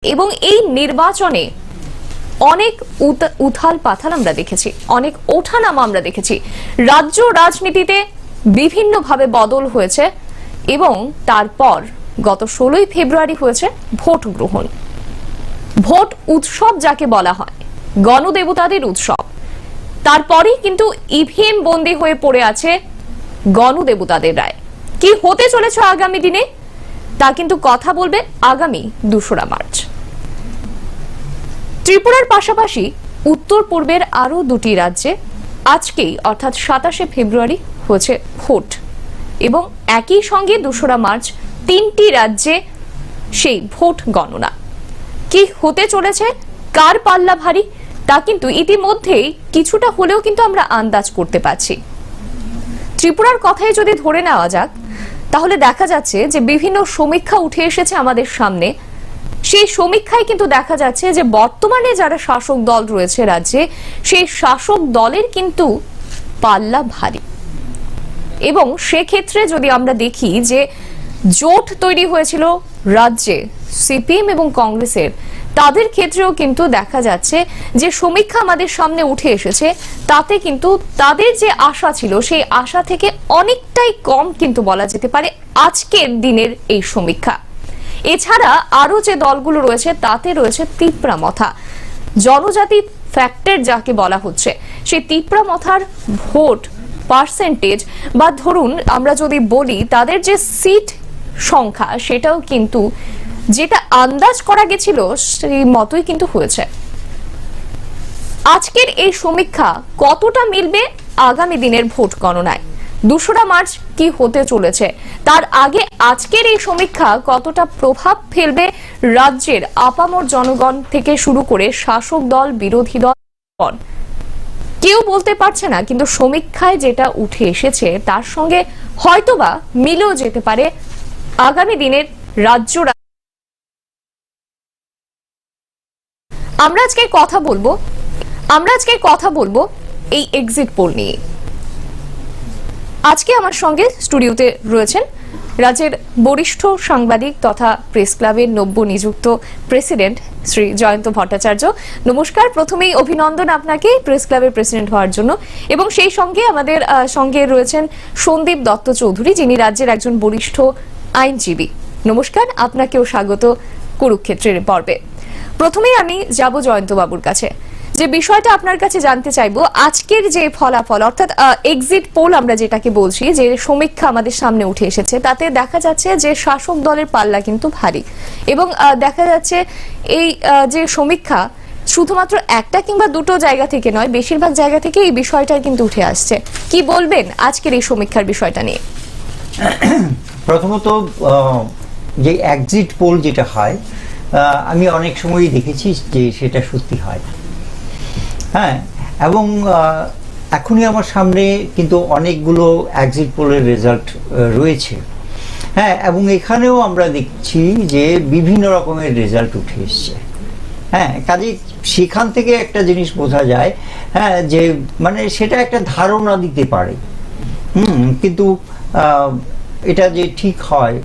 এবং এই নির্বাচনে অনেক উথাল পাথাল আমরা দেখেছি, অনেক ওঠানামা আমরা দেখেছি। রাজ্য রাজনীতিতে বিভিন্নভাবে বদল হয়েছে এবং তারপর গত 16ই ফেব্রুয়ারি হয়েছে ভোট গ্রহণ। ভোট উৎসব যাকে বলা হয়, গণদেবতাদের উৎসব। তারপরেই কিন্তু ইভিএম বন্দী হয়ে পড়ে আছে গণদেবতাদের রায়। কি হতে চলেছে আগামী দিনে তা কিন্তু কথা বলবে আগামী 2রা মার্চ। ত্রিপুরার পাশাপাশি উত্তর পূর্বের আরো 2টি রাজ্যে আজকেই অর্থাৎ 27শে ফেব্রুয়ারি হয়েছে ভোট এবং একই সঙ্গে 2রা মার্চ 3টি রাজ্যে সেই ভোট গণনা। কি হতে চলেছে, কার পাল্লা ভারী, তা কিন্তু ইতিমধ্যেই কিছুটা হলেও কিন্তু আমরা আন্দাজ করতে পারছি। ত্রিপুরার কথাই যদি ধরে নেওয়া যাক, তাহলে দেখা যাচ্ছে যে বিভিন্ন সমীক্ষা উঠে এসেছে আমাদের সামনে। সেই সমীক্ষায় কিন্তু দেখা যাচ্ছে যে বর্তমানে যারা শাসক দল রয়েছে রাজ্যে, সেই শাসক দলের কিন্তু পাল্লা ভারী। এবং সেক্ষেত্রে যদি আমরা দেখি যে জোট তৈরি হয়েছিল রাজ্যে সিপিএম এবং কংগ্রেসের, তাদের ক্ষেত্রেও কিন্তু দেখা যাচ্ছে যে সমীক্ষা আমাদের সামনে উঠে এসেছে, তাতে কিন্তু তাদের যে আশা ছিল সেই আশা থেকে অনেকটাই কম কিন্তু বলা যেতে পারে আজকের দিনের এই সমীক্ষা। এছাড়া আরো যে দলগুলো রয়েছে তাতে রয়েছে তিপ্রামথা জনজাতি ফ্যাক্টর যাকে বলা হচ্ছে, সেই তিপ্রামথার ভোট পার্সেন্টেজ বা ধরুন আমরা যদি বলি তাদের যে সিট সংখ্যা, সেটাও কিন্তু যেটা আন্দাজ করা গেছিল সেই মতোই কিন্তু হয়েছে। আজকের এই সমীক্ষা কতটা মিলবে আগামী দিনের ভোট গণনায়, 2রা মার্চ কি হতে চলেছে, তার আগে আজকের এই সমীক্ষা কতটা প্রভাব ফেলবে রাজ্যের আপামর জনগণ থেকে শুরু করে শাসক দল বিরোধী দল, কেউ বলতে পারছে না। কিন্তু সমীক্ষায় যেটা উঠে এসেছে তার সঙ্গে হয়তোবা মিলেও যেতে পারে আগামী দিনের রাজ্য। আমরা আজকে কথা বলবো এই এক্সিট পোল নিয়ে। আজকে আমার সঙ্গে স্টুডিওতে রয়েছেন রাজ্যের বরিষ্ঠ সাংবাদিক তথা প্রেস ক্লাবের নবনিযুক্ত প্রেসিডেন্ট শ্রী জয়ন্ত ভট্টাচার্য। নমস্কার, প্রথমেই অভিনন্দন আপনাকে প্রেস ক্লাবের প্রেসিডেন্ট হওয়ার জন্য। এবং সেই সঙ্গে আমাদের সঙ্গে রয়েছেন সন্দীপ দত্ত চৌধুরী, যিনি রাজ্যের একজন বরিষ্ঠ আইনজীবী। নমস্কার, আপনাকেও স্বাগত কুরুক্ষেত্রের পর্বে। প্রথমেই আমি যাব জয়ন্ত বাবুর কাছে, যে বিষয়টা আপনার কাছে জানতে চাইবো, আজকের যে ফলাফল অর্থাৎ এক্সিট পোল আমরা যেটাকে বলছি, যে সমীক্ষা আমাদের সামনে উঠে এসেছে, তাতে দেখা যাচ্ছে যে শাসক দলের পাল্লা কিন্তু ভারী। এবং দেখা যাচ্ছে এই যে সমীক্ষা শুধুমাত্র একটা কিংবা 2টো জায়গা থেকে নয়, বেশিরভাগ জায়গা থেকে এই বিষয়টা কিন্তু উঠে আসছে। কি বলবেন আজকের এই সমীক্ষার বিষয়টা নিয়ে? প্রথমত যে এক্সিট পোল যেটা হয়, আমি অনেক সময়ই দেখেছি যে সেটা সত্যি হয়। হ্যাঁ, এবং এখনই আমার সামনে কিন্তু অনেকগুলো এক্সিট পোলের রেজাল্ট রয়েছে। হ্যাঁ, এবং এখানেও আমরা দেখছি যে বিভিন্ন রকমের রেজাল্ট উঠে এসছে। হ্যাঁ, কাজে সেখান থেকে একটা জিনিস বোঝা যায়, হ্যাঁ, যে মানে সেটা একটা ধারণা দিতে পারে। কিন্তু এটা যে ঠিক হয়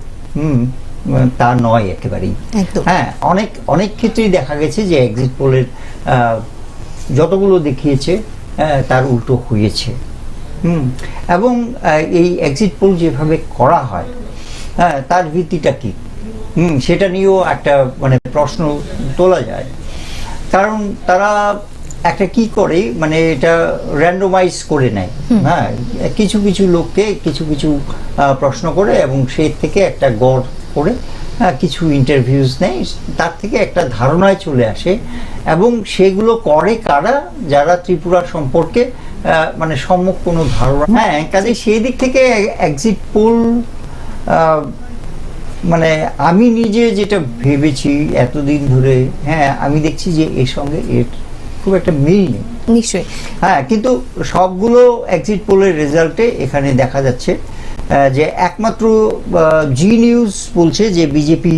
তা নয় একেবারেই। হ্যাঁ, অনেক ক্ষেত্রেই দেখা গেছে যে এক্সিট পোলের যতগুলো দেখিয়েছে তার উল্টো হয়েছে। এবং এই এক্সিট পোল যেভাবে করা হয়, হ্যাঁ, তার ভিত্তিটা কি, সেটা নিয়েও একটা মানে প্রশ্ন তোলা যায়। কারণ তারা একটা কি করে, মানে এটা র্যান্ডমাইজ করে নেয়। হ্যাঁ, কিছু কিছু লোককে কিছু কিছু প্রশ্ন করে এবং সেই থেকে একটা গড় করে কিছু ইন্টারভিউজ নেয়, তার থেকে একটা ধারণায় চলে আসে। এবং সেগুলো করে কারা, যারা ত্রিপুরা সম্পর্কে মানে সম্যক কোনো ধারণা। হ্যাঁ, কাজে সেই দিক থেকে এক্সিট পোল মানে আমি নিজে যেটা ভেবেছি এতদিন ধরে, হ্যাঁ, আমি দেখছি যে এর সঙ্গে এর খুব একটা মিল নেই। নিশ্চয়ই। হ্যাঁ, কিন্তু সবগুলো এক্সিট পোলের রেজাল্টে এখানে দেখা যাচ্ছে যে একমাত্র জি নিউজ বলছে যে বিজেপি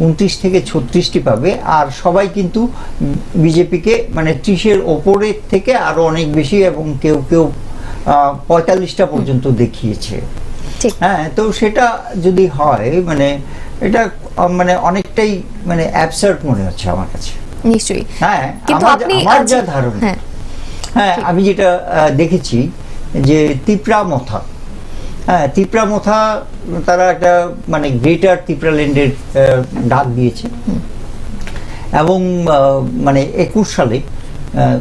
29 থেকে 36টি পাবে, আর সবাই কিন্তু বিজেপিকে মানে 30-এর ওপরের থেকে আরো অনেক বেশি, এবং কেউ কেউ 45টা পর্যন্ত দেখিয়েছে। হ্যাঁ, তো সেটা যদি হয়, মানে এটা মানে অনেকটাই মানে অ্যাবসার্ড মনে হচ্ছে আমার কাছে। নিশ্চয়ই। হ্যাঁ, কিন্তু আপনি আমার যা ধারণা, হ্যাঁ আমি যেটা দেখেছি যে তিপ্রামথা, হ্যাঁ তিপ্রামথা তারা একটা মানে গ্রেটার তিপ্রাল্যান্ডের ডাক দিয়েছে এবং মানে 21 সালে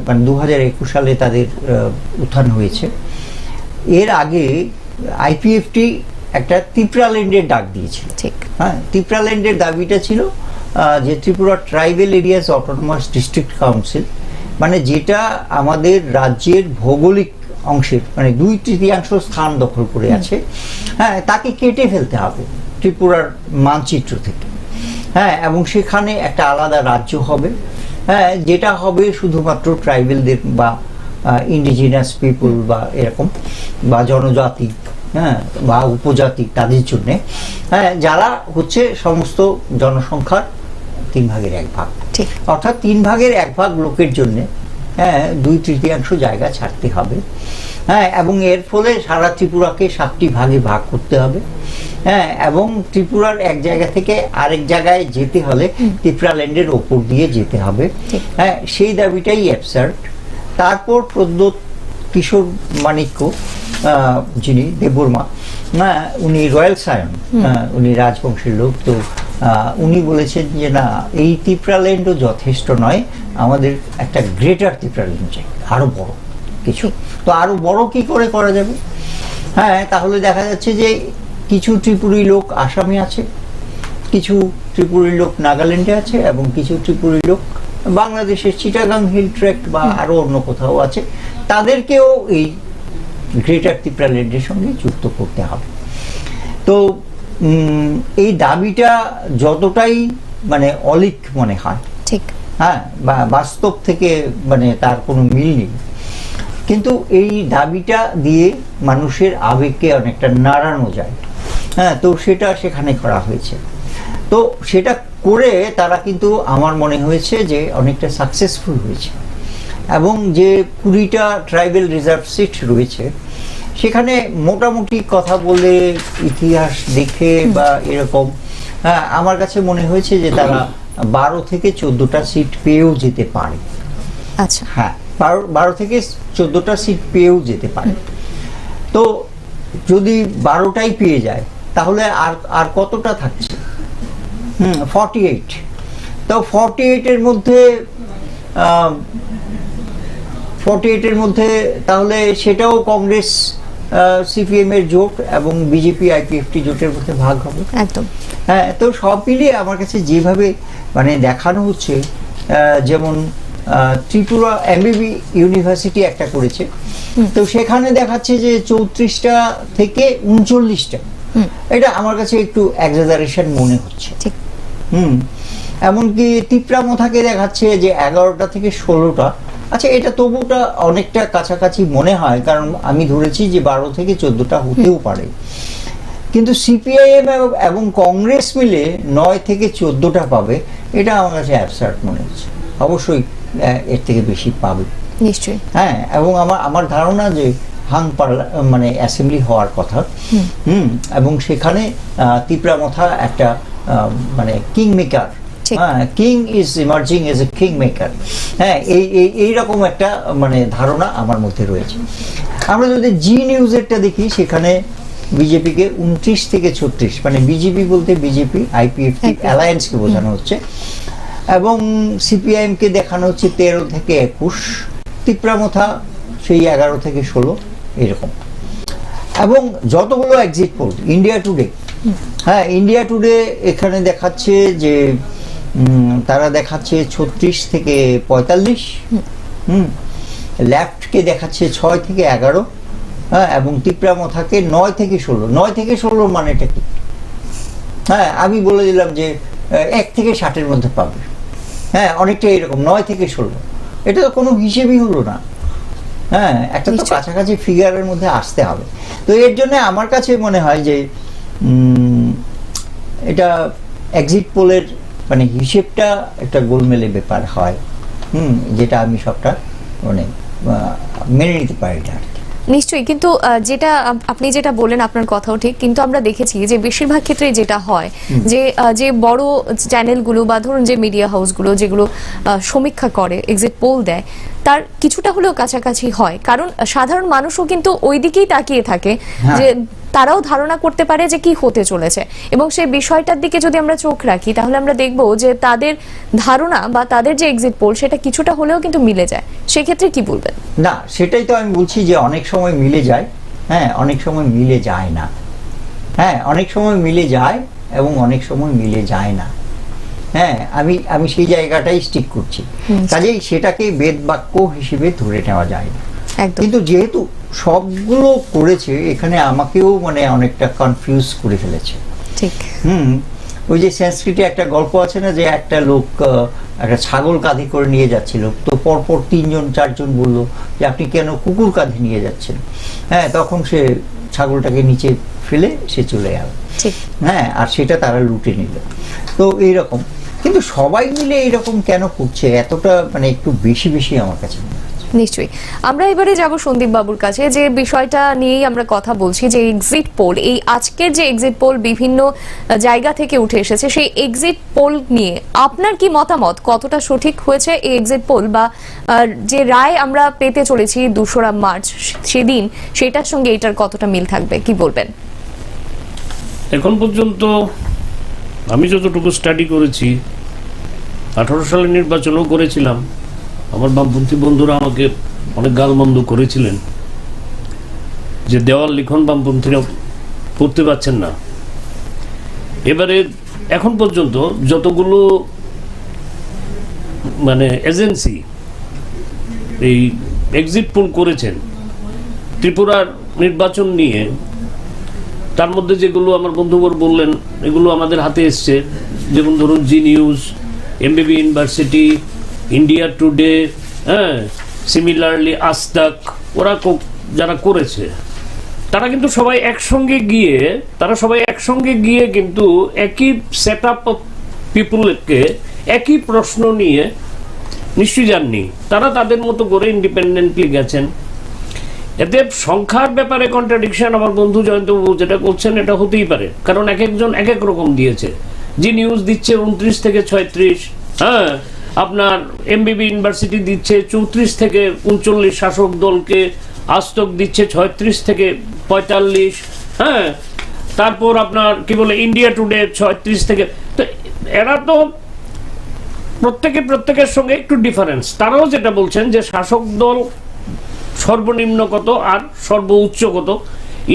মানে 2021 সালে তাদের উত্থান হয়েছে। এর আগে আইপিএফটি একটা ত্রিপুরাল্যান্ডের ডাক দিয়েছিল। ঠিক। হ্যাঁ, ত্রিপুরাল্যান্ডের দাবিটা ছিল যে Tripura tribal areas autonomous district council, মানে যেটা আমাদের রাজ্যের ভৌগোলিক অংশের মানে 2/3 স্থান দখল করে আছে, হ্যাঁ তাকে কেটে ফেলতে হবে ত্রিপুরার মানচিত্র থেকে। হ্যাঁ, এবং সেখানে একটা আলাদা রাজ্য হবে, হ্যাঁ যেটা হবে শুধুমাত্র ট্রাইবেলদের বা ইন্ডিজিনাস পিপুল বা এরকম বা জনজাতি, হ্যাঁ বা উপজাতি তাদের জন্য, হ্যাঁ যারা হচ্ছে সমস্ত জনসংখ্যার 3/1 ভাগ, অর্থাৎ 3/1 ভাগ লোকের জন্য হ্যাঁ 2/3 জায়গা ছাড়তে হবে। হ্যাঁ, এবং এর ফলে সারা ত্রিপুরাকে 7টি ভাগে ভাগ করতে হবে। হ্যাঁ, এবং ত্রিপুরার এক জায়গা থেকে আরেক জায়গায় যেতে হলে ত্রিপুরাল্যান্ডের ওপর দিয়ে যেতে হবে। হ্যাঁ, সেই দাবিটাই অ্যাবসার্ড। তারপর প্রদ্যোৎ কিশোর মাণিক্য, যিনি দেববর্মা, উনি রয়্যাল সায়ন, উনি রাজবংশের লোক, তো উনি বলেছেন যে না এই ত্রিপুরাল্যান্ডও যথেষ্ট নয়, আমাদের একটা গ্রেটার ত্রিপুরাল্যান্ড চাই, আরো বড় কিছু। তো আরো বড় কি করে করা যাবে? হ্যাঁ, তাহলে দেখা যাচ্ছে যে কিছু ত্রিপুরী লোক আসামে আছে, কিছু ত্রিপুরী লোক নাগাল্যান্ডে আছে, এবং কিছু ত্রিপুরী লোক বাংলাদেশের চিটাগাং হিল ট্র্যাক্ট বা আরো অন্য কোথাও আছে। তাদেরকেও এই গ্রেটার ত্রিপুরাল্যান্ডের সঙ্গে যুক্ত করতে হবে। তো এই দাবিটা যতটাই মানে অলিক মনে হয়, ঠিক, হ্যাঁ বা বাস্তব থেকে মানে তার কোনো মিল নেই, কিন্তু এই দাবিটা দিয়ে মানুষের আবেগকে অনেকটা নাড়ানো যায়। হ্যাঁ, তো সেটা সেখানে করা হয়েছে। তো সেটা করে তারা কিন্তু আমার মনে হয়েছে যে অনেকটা সাকসেসফুল হয়েছে, এবং যে 20টা ট্রাইবেল রিজার্ভ সিট রয়েছে সেখানে মোটামুটি কথা বলে ইতিহাস দেখে বা এরকম, হ্যাঁ আমার কাছে মনে হয়েছে যে তারা 12 থেকে 14টা সিট পেয়েও যেতে পারে। আচ্ছা, হ্যাঁ 12 থেকে 14টা সিট পেয়েও যেতে পারে। তো যদি 12টাই পেয়ে যায় তাহলে আর কতটা থাকছে? 48। তো 48-এর মধ্যে তাহলে সেটাও কংগ্রেস সিপিএম এর জোট এবং বিজেপি আইপিএফটি জোটের মধ্যে ভাগ হবে একদম। হ্যাঁ, তো সব মিলিয়ে আমার কাছে যেভাবে মানে দেখানো হচ্ছে, যেমন ত্রিপুরা এমবিবি ইউনিভার্সিটি একটা করেছে, তো সেখানে দেখাচ্ছে যে 34টা থেকে 39টা, এটা আমার কাছে একটু এক্সাজারেশন মনে হচ্ছে। এমনকি তিপ্রামথাকে দেখাচ্ছে যে 11টা থেকে 16টা। আচ্ছা, এটা তবুটা অনেকটা কাছাকাছি মনে হয়, কারণ আমি ধরেছি যে 12 থেকে 14টা হতেও পারে, কিন্তু সিপিআইএম এবং কংগ্রেস মিলে 9 থেকে 14টা পাবে, এটা আমার কাছে অ্যাবসার্ড মনে হচ্ছে। অবশ্যই এর থেকে বেশি পাবে নিশ্চয়ই। হ্যাঁ, এবং আমার ধারণা যে হাং মানে অ্যাসেম্বলি হওয়ার কথা, এবং সেখানে তিপ্রামথা একটা মানে king maker, king is emerging as a king maker, হ্যাঁ এইরকম একটা মানে ধারণা আমার মধ্যে রয়েছে। আমরা যদি জি নিউজেরটা দেখি, সেখানে বিজেপিকে 29 থেকে 36, মানে বিজেপি বলতে বিজেপি আইপিএফটি অ্যালায়েন্সকে বোঝানো হচ্ছে, এবং সিপিআইএম কে দেখানো হচ্ছে 13 থেকে 21, তিপ্রামথা সেই 11 থেকে 16 এরকম। এবং যতগুলো এক্সিট পোল, ইন্ডিয়া টুডে, হ্যাঁ ইন্ডিয়া টুডে এখানে দেখাচ্ছে যে তারা দেখাচ্ছে 36 থেকে 45, লেফটকে দেখাচ্ছে 6 থেকে 11, হ্যাঁ এবং তিপ্রামথাকে 9 থেকে 16। 9 থেকে 16 মানেটা কি? হ্যাঁ, আমি বলে দিলাম যে 1 থেকে 60-এর মধ্যে পাবে। হ্যাঁ, অনেকটা এরকম 9 থেকে 16, এটা তো কোনো হিসেবই হলো না। হ্যাঁ, একটা তো কাছাকাছি ফিগারের মধ্যে আসতে হবে। তো এর জন্য আমার কাছে মনে হয় যে এটা এক্সিট পোলের মানে হিসেবটা একটা গোলমেলে ব্যাপার হয়, যেটা আমি সবটা মানে মেনে নিতে পারি না। নিশ্চয়ই, কিন্তু যেটা আপনি যেটা বলেন আপনার কথাও ঠিক, কিন্তু আমরা দেখেছি যে বেশিরভাগ ক্ষেত্রে যেটা হয় যে যে বড় চ্যানেলগুলো বা ধরুন যে মিডিয়া হাউসগুলো যেগুলো সমীক্ষা করে, এক্সিট পোল দেয়, তার কিছুটা হলেও কাছাকাছি হয়, কারণ সাধারণ মানুষও কিন্তু ওই দিকেই তাকিয়ে থাকে যে তারাও ধারণা করতে পারে যে কি হতে চলেছে, এবং সেই বিষয়টার দিকে যদি আমরা চোখ রাখি তাহলে আমরা দেখব যে তাদের ধারণা বা তাদের যে এক্সিট পোল সেটা কিছুটা হলেও কিন্তু মিলে যায়। সেক্ষেত্রে কি বলবেন? না, সেটাই তো আমি বলছি যে অনেক সময় মিলে যায়, হ্যাঁ, অনেক সময় মিলে যায় না, হ্যাঁ, অনেক সময় মিলে যায় এবং অনেক সময় মিলে যায় না, হ্যাঁ, আমি সেই জায়গাটাই স্টিক করছি। কাজেই সেটাকে বেদ বাক্য হিসেবে ধরে নেওয়া যায় না। কিন্তু যেহেতু সবগুলো করেছে, এখানে আমাকেও মানে অনেকটা কনফিউজ করে ফেলেছে। ঠিক। ওই যে সংস্কৃতে একটা গল্প আছে না, যে একটা লোক একটা ছাগল কাঁধে করে নিয়ে যাচ্ছিল, তো পরপর 3-4জন বলল যে আপনি কেন কুকুর কাঁধে নিয়ে যাচ্ছেন? হ্যাঁ, তখন সে ছাগলটাকে নিচে ফেলে সে চলে গেল, হ্যাঁ, আর সেটা তারা লুটে নিল। তো এইরকম, কিন্তু সবাই মিলে এইরকম কেন করছে, এতটা মানে একটু বেশি বেশি আমার কাছে মনে হয়। নিশ্চয়ই। আমরা এবারে যাব সন্দীপ বাবুর কাছে, যে বিষয়টা নিয়েই আমরা কথা বলছি, যে এক্সিট পোল, এই আজকের যে এক্সিট পোল বিভিন্ন জায়গা থেকে উঠে এসেছে, সেই এক্সিট পোল নিয়ে আপনার কি মতামত? কতটা সঠিক হয়েছে এই এক্সিট পোল, বা যে রায় আমরা পেতে চলেছি 2রা মার্চ সেদিন, সেটার সঙ্গে এটার কতটা মিল থাকবে, কি বলবেন? এখন পর্যন্ত আমি যতটুকু স্টাডি করেছি, 18 সালে নির্বাচনও করেছিলাম, আমার বামপন্থী বন্ধুরা আমাকে অনেক গালমন্দ করেছিলেন যে দেওয়াল লিখন বামপন্থীরা পড়তে পারছেন না। এবারে এখন পর্যন্ত যতগুলো মানে এজেন্সি এই এক্সিট পোল করেছেন ত্রিপুরার নির্বাচন নিয়ে, তার মধ্যে যেগুলো আমার বন্ধুবর বললেন এগুলো আমাদের হাতে এসছে, যেমন ধরুন জি নিউজ, এমবিবি ইউনিভার্সিটি, ইন্ডিয়া টুডে, হ্যাঁ, সিমিলারলি আজ তাক, ওরা যারা করেছে তারা কিন্তু সবাই একসঙ্গে গিয়ে কিন্তু একই সেট আপ অফ পিপুলকে একই প্রশ্ন নিয়ে নিশ্চয়ই যাননি, তারা তাদের মতো করে ইন্ডিপেন্ডেন্টলি গেছেন। এতে সংখ্যার ব্যাপারে কন্ট্রাডিকশন আমার বন্ধু জয়ন্তবাবু যেটা করছেন এটা হতেই পারে, কারণ এক একজন এক এক রকম দিয়েছে। জি নিউজ দিচ্ছে 29 থেকে 36, হ্যাঁ, আপনার এমবিবি ইউনিভার্সিটি দিচ্ছে 34 থেকে 39 শাসক দলকে, আজতক দিচ্ছে 36 থেকে 45, হ্যাঁ, তারপর আপনার কি বলে ইন্ডিয়া টুডে 36 থেকে, তো এরা তো প্রত্যেকের সঙ্গে একটু ডিফারেন্স। তারাও যেটা বলছেন যে শাসক দল সর্বনিম্ন কত আর সর্বোচ্চ কত,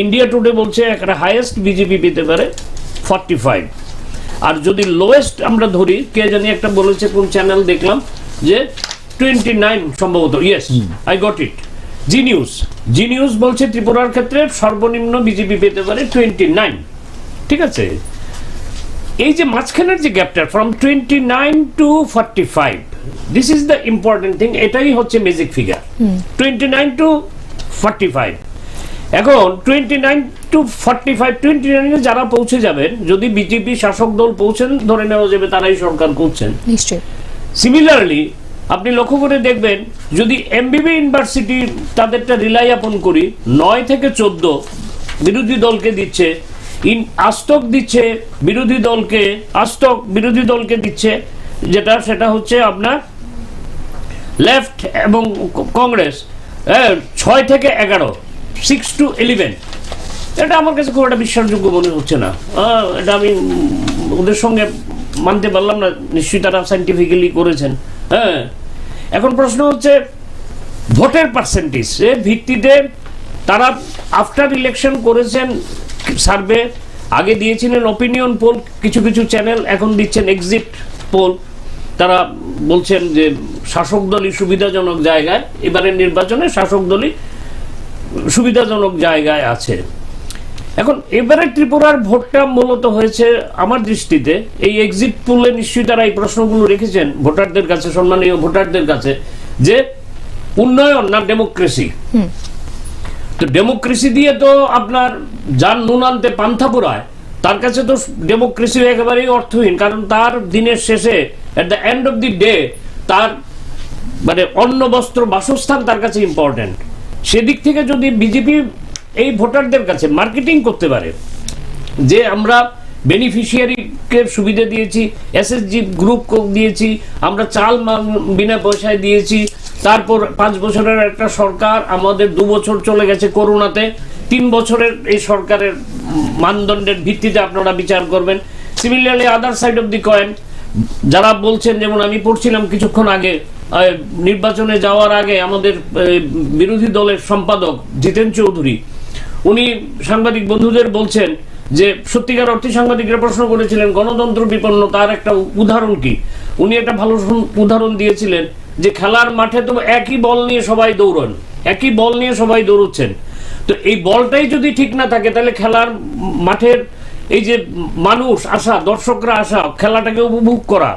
ইন্ডিয়া টুডে বলছে একটা হাইয়েস্ট বিজেপি পেতে পারে 45, আর যদি লোয়েস্ট আমরা ধরি, কে জানি একটা বলেছে কোন চ্যানেল দেখলাম যে 29 সম্ভবত, yes I got it, G news বলছে ত্রিপুরার ক্ষেত্রে সর্বনিম্ন বিজেপি পেতে পারে 29, ঠিক আছে। এই যে মাঝখানের যে গ্যাপটা from 29 to 45, this is the important thing, এটাই হচ্ছে ম্যাজিক ফিগার, 29 টু 45। এখন 29 টু 45, 29 যারা পৌঁছে যাবেন, যদি বিজেপি শাসক দল পৌঁছেন, ধরে নেওয়া যাবে তারাই সরকার করছেন নিশ্চয়ই। সিমিলারলি আপনি লক্ষ্য করে দেখবেন, যদি এমবিবি ইউনিভার্সিটি তাদেরটা রিলাই আপন করি, 9 থেকে 14 বিরোধী দলকে দিচ্ছে, আজতক দিচ্ছে বিরোধী দলকে দিচ্ছে, সেটা হচ্ছে আপনার লেফট এবং কংগ্রেস 6 থেকে 11, 6 to 11। এটা আমার কাছে খুব একটা বিশ্বাসযোগ্য মনে হচ্ছে না, এটা আমি ওদের সঙ্গে মানতে পারলাম না, নিশ্চয়ই তারা সাইন্টিফিক্যালি করেছেন। হ্যাঁ, এখন প্রশ্ন হচ্ছে ভোটের পার্সেন্টেজ এর ভিত্তিতে তারা আফটার ইলেকশন করেছেন সার্ভে, আগে দিয়েছিলেন অপিনিয়ন পোল, কিছু চ্যানেল এখন দিচ্ছেন এক্সিট পোল। তারা বলছেন যে শাসক দলই সুবিধাজনক জায়গায়, এবারের নির্বাচনে শাসক দলই সুবিধাজনক জায়গায় আছে। এখন এবারে ত্রিপুরার ভোটটা মূলত হয়েছে আমার দৃষ্টিতে এই এক্সিট পোলে, নিশ্চয়ই তারা এই প্রশ্নগুলো রেখেছেন ভোটারদের কাছে, সম্মানীয় ভোটারদের কাছে, যে উন্নয়ন না ডেমোক্রেসি। তো ডেমোক্রেসি দিয়ে তো আপনার যার নুন আনতে পান্থা পুরায়, তার কাছে তো ডেমোক্রেসি একেবারেই অর্থহীন, কারণ তার দিনের শেষে at the end of the day তার মানে অন্ন বস্ত্র বাসস্থান তার কাছে ইম্পর্টেন্ট। সেদিক থেকে যদি বিজেপি এই ভোটারদের কাছে মার্কেটিং করতে পারে যে আমরা বেনিফিশিয়ারিকে সুবিধা দিয়েছি, এসএসজি গ্রুপ দিয়েছি, আমরা চাল বিনা পয়সায় দিয়েছি, তারপর 5 বছরের একটা সরকার, আমাদের 2 বছর চলে গেছে করোনাতে, 3 বছরের এই সরকারের মানদণ্ডের ভিত্তিতে আপনারা বিচার করবেন। Similarly other side of the coin যারা বলছেন, যেমন আমি পড়ছিলাম কিছুক্ষণ আগে, নির্বাচনে যাওয়ার আগে আমাদের বিরোধী দলের সম্পাদক জিতেন চৌধুরী উনি সাংবাদিক বন্ধুদের বলছেন যে সত্যিকার অর্থে সাংবাদিকরা প্রশ্ন করেছিলেন গণতন্ত্র বিপন্ন, তার একটা উদাহরণ কি? উনি একটা ভালো উদাহরণ দিয়েছিলেন যে খেলার মাঠে তো একই বল নিয়ে সবাই দৌড়ান, একই বল নিয়ে সবাই দৌড়চ্ছেন, তো এই বলটাই যদি ঠিক না থাকে তাহলে খেলার মাঠের এই যে মানুষ আসা, দর্শকরা আসা, খেলাটাকে উপভোগ করা,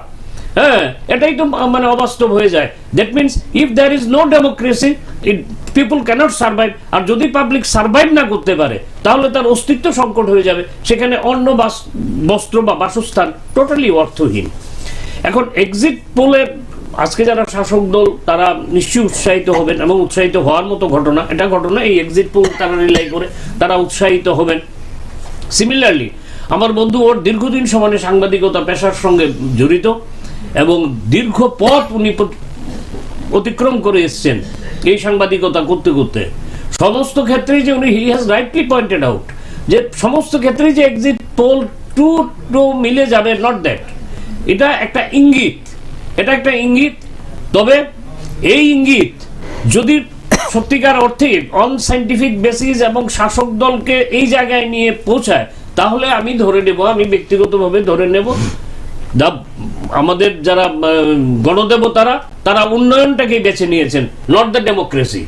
হ্যাঁ, এটাই তো মানে অবাস্তব হয়ে যায়। That means if there is no democracy, people cannot survive. আর যদি পাবলিক সার্ভাইভ না করতে পারে তাহলে তার অস্তিত্ব সংকট হয়ে যাবে, সেখানে অন্ন বস্ত্র বা বাসস্থান টোটালি অর্থহীন। এখন এক্সিট পোলের আজকে যারা শাসক দল তারা নিশ্চয়ই উৎসাহিত হবেন, এবং উৎসাহিত হওয়ার মতো ঘটনা, এটা ঘটনা, এই এক্সিট পোল তারা রিলাই করে তারা উৎসাহিত হবেন। সিমিলারলি আমার বন্ধু ওর দীর্ঘদিন সমানে সাংবাদিকতা পেশার সঙ্গে জড়িত এবং দীর্ঘ পথ উনি অতিক্রম করে এসছেন এই সাংবাদিকতা করতে করতে। সমস্ত ক্ষেত্রেই যে উনি he has rightly pointed out যে সমস্ত ক্ষেত্রেই যে এক্সিট পোল টু মিলে যাবে, নট দ্যাট, এটা একটা ইঙ্গিত, এটা একটা ইঙ্গিত। তবে এই ইঙ্গিত যদি সত্যিকার অর্থে অন সাইন্টিফিক বেসিস এবং শাসক দলকে এই জায়গায় নিয়ে পৌঁছায়, তাহলে আমি ধরে নেব, আমি ব্যক্তিগতভাবে ধরে নেব আমাদের যারা গণদেবতারা তারা উন্নয়নটাকেই বেছে নিয়েছেন, নট দ্য ডেমোক্রেসি।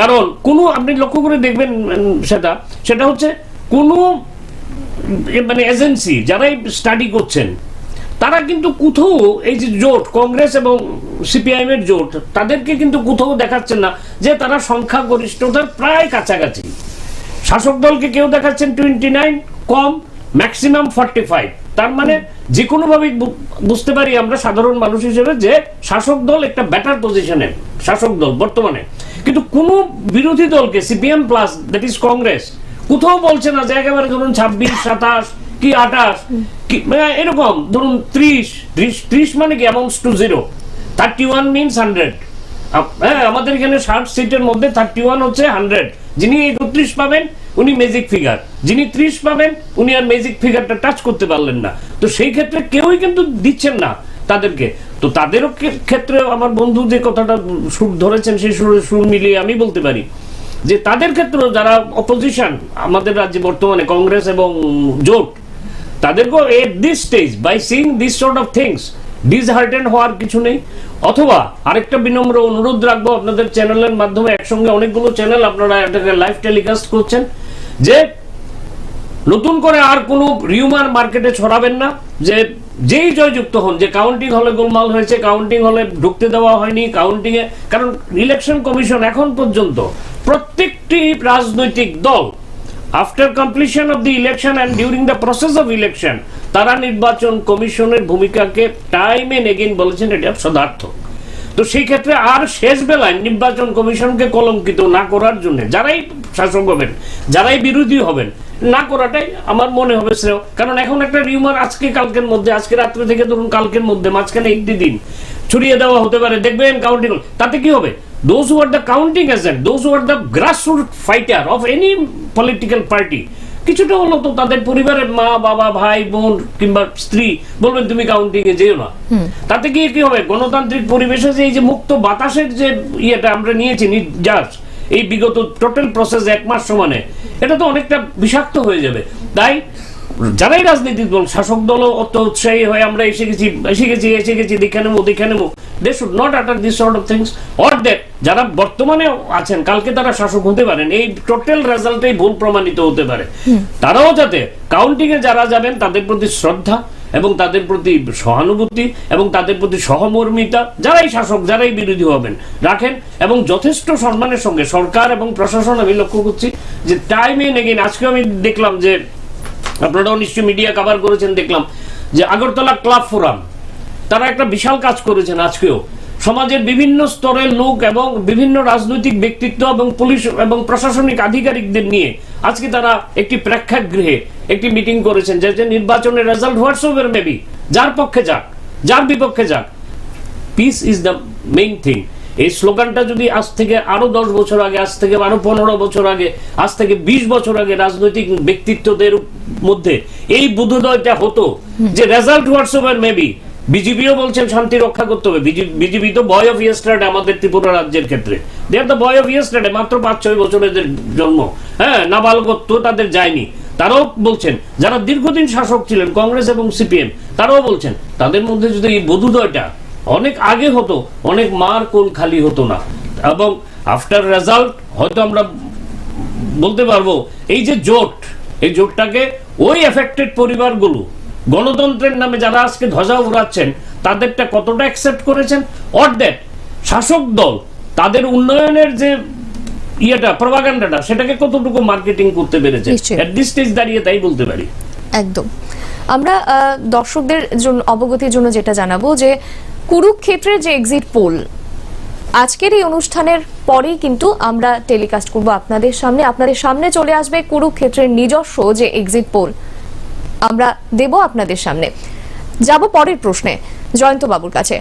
কারণ কোনো আপনি লক্ষ্য করে দেখবেন সেটা হচ্ছে কোনো মানে এজেন্সি যারাই স্টাডি করছেন তারা কিন্তু কোথাও এই যে জোট কংগ্রেস এবং সিপিআইএম এর জোট, তাদেরকে কিন্তু কোথাও দেখাচ্ছেন না যে তারা সংখ্যাগরিষ্ঠতার প্রায় কাছাকাছি। শাসক দলকে কেউ দেখাচ্ছেন 29, কম ম্যাক্সিমাম 45। তার মানে যে কোনো ভাবে বুঝতে পারি আমরা সাধারণ মানুষ হিসেবে যে শাসক দল একটা বেটার পজিশনে, শাসক দল বর্তমানে। কিন্তু কোন বিরোধী দলকে CPM plus that is Congress কোথাও বলছে না যে একেবারে ধরুন 26, 27 কি 28 কি এরকম ধরুন 30 মানে কি অ্যামাউন্টস টু 0, 31 মিনস 100। হ্যাঁ, আমাদের এখানে 60 সিটের মধ্যে 31 হচ্ছে 100। যিনি 31 পাবেন উনি ম্যাজিক ফিগার, যিনি 30 পাবেন উনি আর ম্যাজিক ফিগারটা টাচ করতে পারলেন না। তো সেই ক্ষেত্রে কেউই কিন্তু দিচ্ছেন না তাদেরকে। তো তাদেরও ক্ষেত্রে আমার বন্ধু যে কথাটা সুর ধরেছেন সেই সুর মিলিয়ে আমি বলতে পারি যে তাদের ক্ষেত্রে যারা অপোজিশন আমাদের রাজ্যে বর্তমানে কংগ্রেস এবং জোট, তাদেরকেও at this stage by seeing this sort of things dishearten হওয়ার কিছু নেই। অথবা আরেকটা বিনম্র অনুরোধ রাখবো আপনাদের চ্যানেলের মাধ্যমে, একসঙ্গে অনেকগুলো চ্যানেল আপনারা এটাকে লাইভ টেলিকাস্ট করছেন, যে নতুন করে আর কোনো রিউমার মার্কেটে ছড়াবেন না যে যেই জয়যুক্ত হন যে কাউন্টিং হলে গোলমাল হয়েছে, কাউন্টিং হলে ঢুকতে দেওয়া হয়নি, কাউন্টিং এ, কারণ ইলেকশন কমিশন এখন পর্যন্ত প্রত্যেকটি রাজনৈতিক দল after completion of the election and during the process of election তারা নির্বাচন কমিশনের ভূমিকাকে টাইম এন্ড এগেইন বলেছেন এটা সদার্থক। তো সেই ক্ষেত্রে আর শেষ বেলায় নির্বাচন কমিশনকে কলঙ্কিত না করার জন্য যারাই শাসক হবেন, যারাই বিরোধী হবেন, না করাটাই আমার মনে হবে শ্রেয়। কারণ এখন একটা রিউমার আজকে কালকের মধ্যে, আজকে রাত্রে থেকে ধরুন কালকের মধ্যে মাঝখানে একটি দিন ছড়িয়ে দেওয়া হতে পারে, দেখবেন কাউন্টিং, তাতে কি হবে? Those who are the counting agent, those who are the grassroots fighter of any political party, কিছুটা হলো তো তাদের পরিবারের মা বাবা ভাই বোন কিংবা স্ত্রী বলবেন তুমি কাউন্টিং এ যেও না। তাতে গিয়ে কি হবে? গণতান্ত্রিক পরিবেশে যে এই যে মুক্ত বাতাসের যে ইয়েটা আমরা নিয়েছি নির্যাস এই বিগত টোটাল প্রসেস 1 মাস সমানে, এটা তো অনেকটা বিষাক্ত হয়ে যাবে। তাই যারাই রাজনীতি দল, শাসক দলও অত উৎসাহী হয়ে আমরা এসে গেছি দেখে নেবো, they should not utter this sort of things, or that যারা বর্তমানে আছেন কালকে তারা শাসক হতে পারেন, এই টোটাল রেজাল্টেই ভুল প্রমাণিত হতে পারে। তারাও যাতে কাউন্টিং এ যারা যাবেন তাদের প্রতি শ্রদ্ধা এবং তাদের প্রতি সহানুভূতি এবং তাদের প্রতি সহমর্মিতা, যারাই শাসক যারাই বিরোধী হবেন রাখেন, এবং যথেষ্ট সম্মানের সঙ্গে সরকার এবং প্রশাসন, আমি লক্ষ্য করছি যে টাইম এন্ড এগেইন, আজকে আমি দেখলাম যে আপনারাও নিশ্চয়ই মিডিয়া কভার করেছেন, দেখলাম যে আগরতলা ক্লাব ফোরাম তারা একটা বিশাল কাজ করেছেন আজকেও, সমাজের বিভিন্ন স্তরের লোক এবং বিভিন্ন রাজনৈতিক ব্যক্তিত্ব এবং পুলিশ এবং প্রশাসনিক আধিকারিকদের নিয়ে আজকে তারা একটি প্রেক্ষাগৃহে একটি মিটিং করেছেন, যে নির্বাচনের রেজাল্ট হোয়াটসএভার মেবি, যার পক্ষে যাক যার বিপক্ষে যাক, piece is the main thing. এই স্লোগানটা যদি আজ থেকে আরো 10 বছর আগে, আজ থেকে আরো 15 বছর আগে, আজ থেকে 20 বছর আগে রাজনৈতিক ব্যক্তিত্বদের মধ্যে এই বোধোদয়টা হতো যে রেজাল্ট হোয়াটসএভার মেবি, বিজেপিও বলছেন শান্তি রক্ষা করতে হবে, বিজেপি তো বয় অফ ইয়েস্টারডে আমাদের ত্রিপুরা রাজ্যের ক্ষেত্রে, they are the boy of yesterday, মাত্র 5-6 বছরের জন্ম, হ্যাঁ, নাবালকত্ব তাদের যায়নি। তারাও বলছেন, যারা দীর্ঘদিন শাসক ছিলেন কংগ্রেস এবং সিপিএম, তারাও বলছেন তাদের মধ্যে যদি এই বোধোদয়টা অনেক আগে হতো, অনেক মার কোল খালি হতো না। এবং আফটার রেজাল্ট হয়তো আমরা বলতে পারবো এই যে জোট, এই জোটটাকে ওই এফেক্টেড পরিবারগুলো গণতন্ত্রের নামে যারা আজকে ধ্বজা উড়াচ্ছেন তাদেরটা কতটা অ্যাকসেপ্ট করেছেন, অর দ্যাট শাসক দল তাদের উন্নয়নের যে ইয়েটা প্রপাগান্ডাটা সেটাকে কতটুকু মার্কেটিং করতে পেরেছে, এট দিস স্টেজ দাঁড়িয়ে তাই বলতে পারি। একদম। আমরা দর্শকদের জন্য অবগতির জন্য যেটা জানাবো যে কুরুক্ষেত্রের যে এক্সিট পোল আজকের এই অনুষ্ঠানের পরেই কিন্তু আমরা টেলিকাস্ট করব আপনাদের সামনে চলে আসবে কুরুক্ষেত্রের নিজস্ব যে এক্সিট পোল আমরা দেব আপনাদের সামনে। যাব পরের প্রশ্নে জয়ন্ত বাবুর কাছে,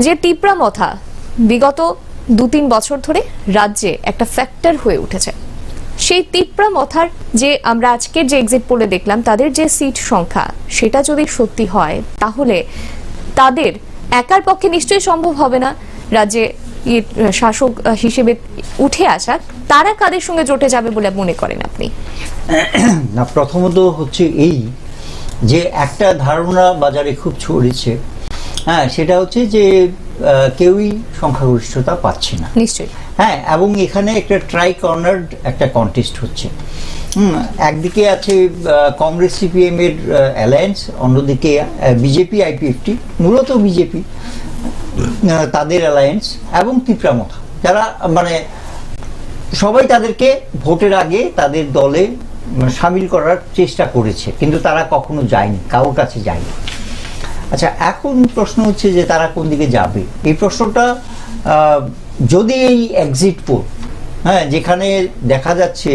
যে তিপ্রামথা বিগত 2-3 বছর ধরে রাজ্যে একটা ফ্যাক্টর হয়ে উঠেছে, সেই তিপ্রামথার যে আমরা আজকের যে এক্সিট পোলে দেখলাম তাদের যে সিট সংখ্যা সেটা যদি সত্যি হয় তাহলে তাদের একার পক্ষে নিশ্চয়ই সম্ভব হবে না রাজ্যে শাসক হিসেবে উঠে আসা। তারা কাদের সঙ্গে জোটে যাবে বলে মনে করেন আপনি? না, প্রথমত হচ্ছে এই যে একটা ধারণা বাজারে খুব ছড়িয়েছে, হ্যাঁ, সেটা হচ্ছে যে কেউই সংখ্যাগরিষ্ঠতা পাচ্ছে না। নিশ্চয়ই। হ্যাঁ, এবং এখানে একটা ট্রাই কর্নার্ড একটা কন্টেস্ট হচ্ছে। একদিকে আছে কংগ্রেস সিপিএম এর অ্যালায়েন্স, অন্যদিকে বিজেপি আইপিএফটি, মূলত বিজেপি তাদের অ্যালায়েন্স, এবং তিপ্রামথা, যারা মানে সবাই তাদেরকে ভোটের আগে তাদের দলে সামিল করার চেষ্টা করেছে, কিন্তু তারা কখনো যায়নি, কারোর কাছে যায়নি। আচ্ছা, এখন প্রশ্ন হচ্ছে যে তারা কোন দিকে যাবে। এই প্রশ্নটা যদি এই এক্সিট পোল, হ্যাঁ, যেখানে দেখা যাচ্ছে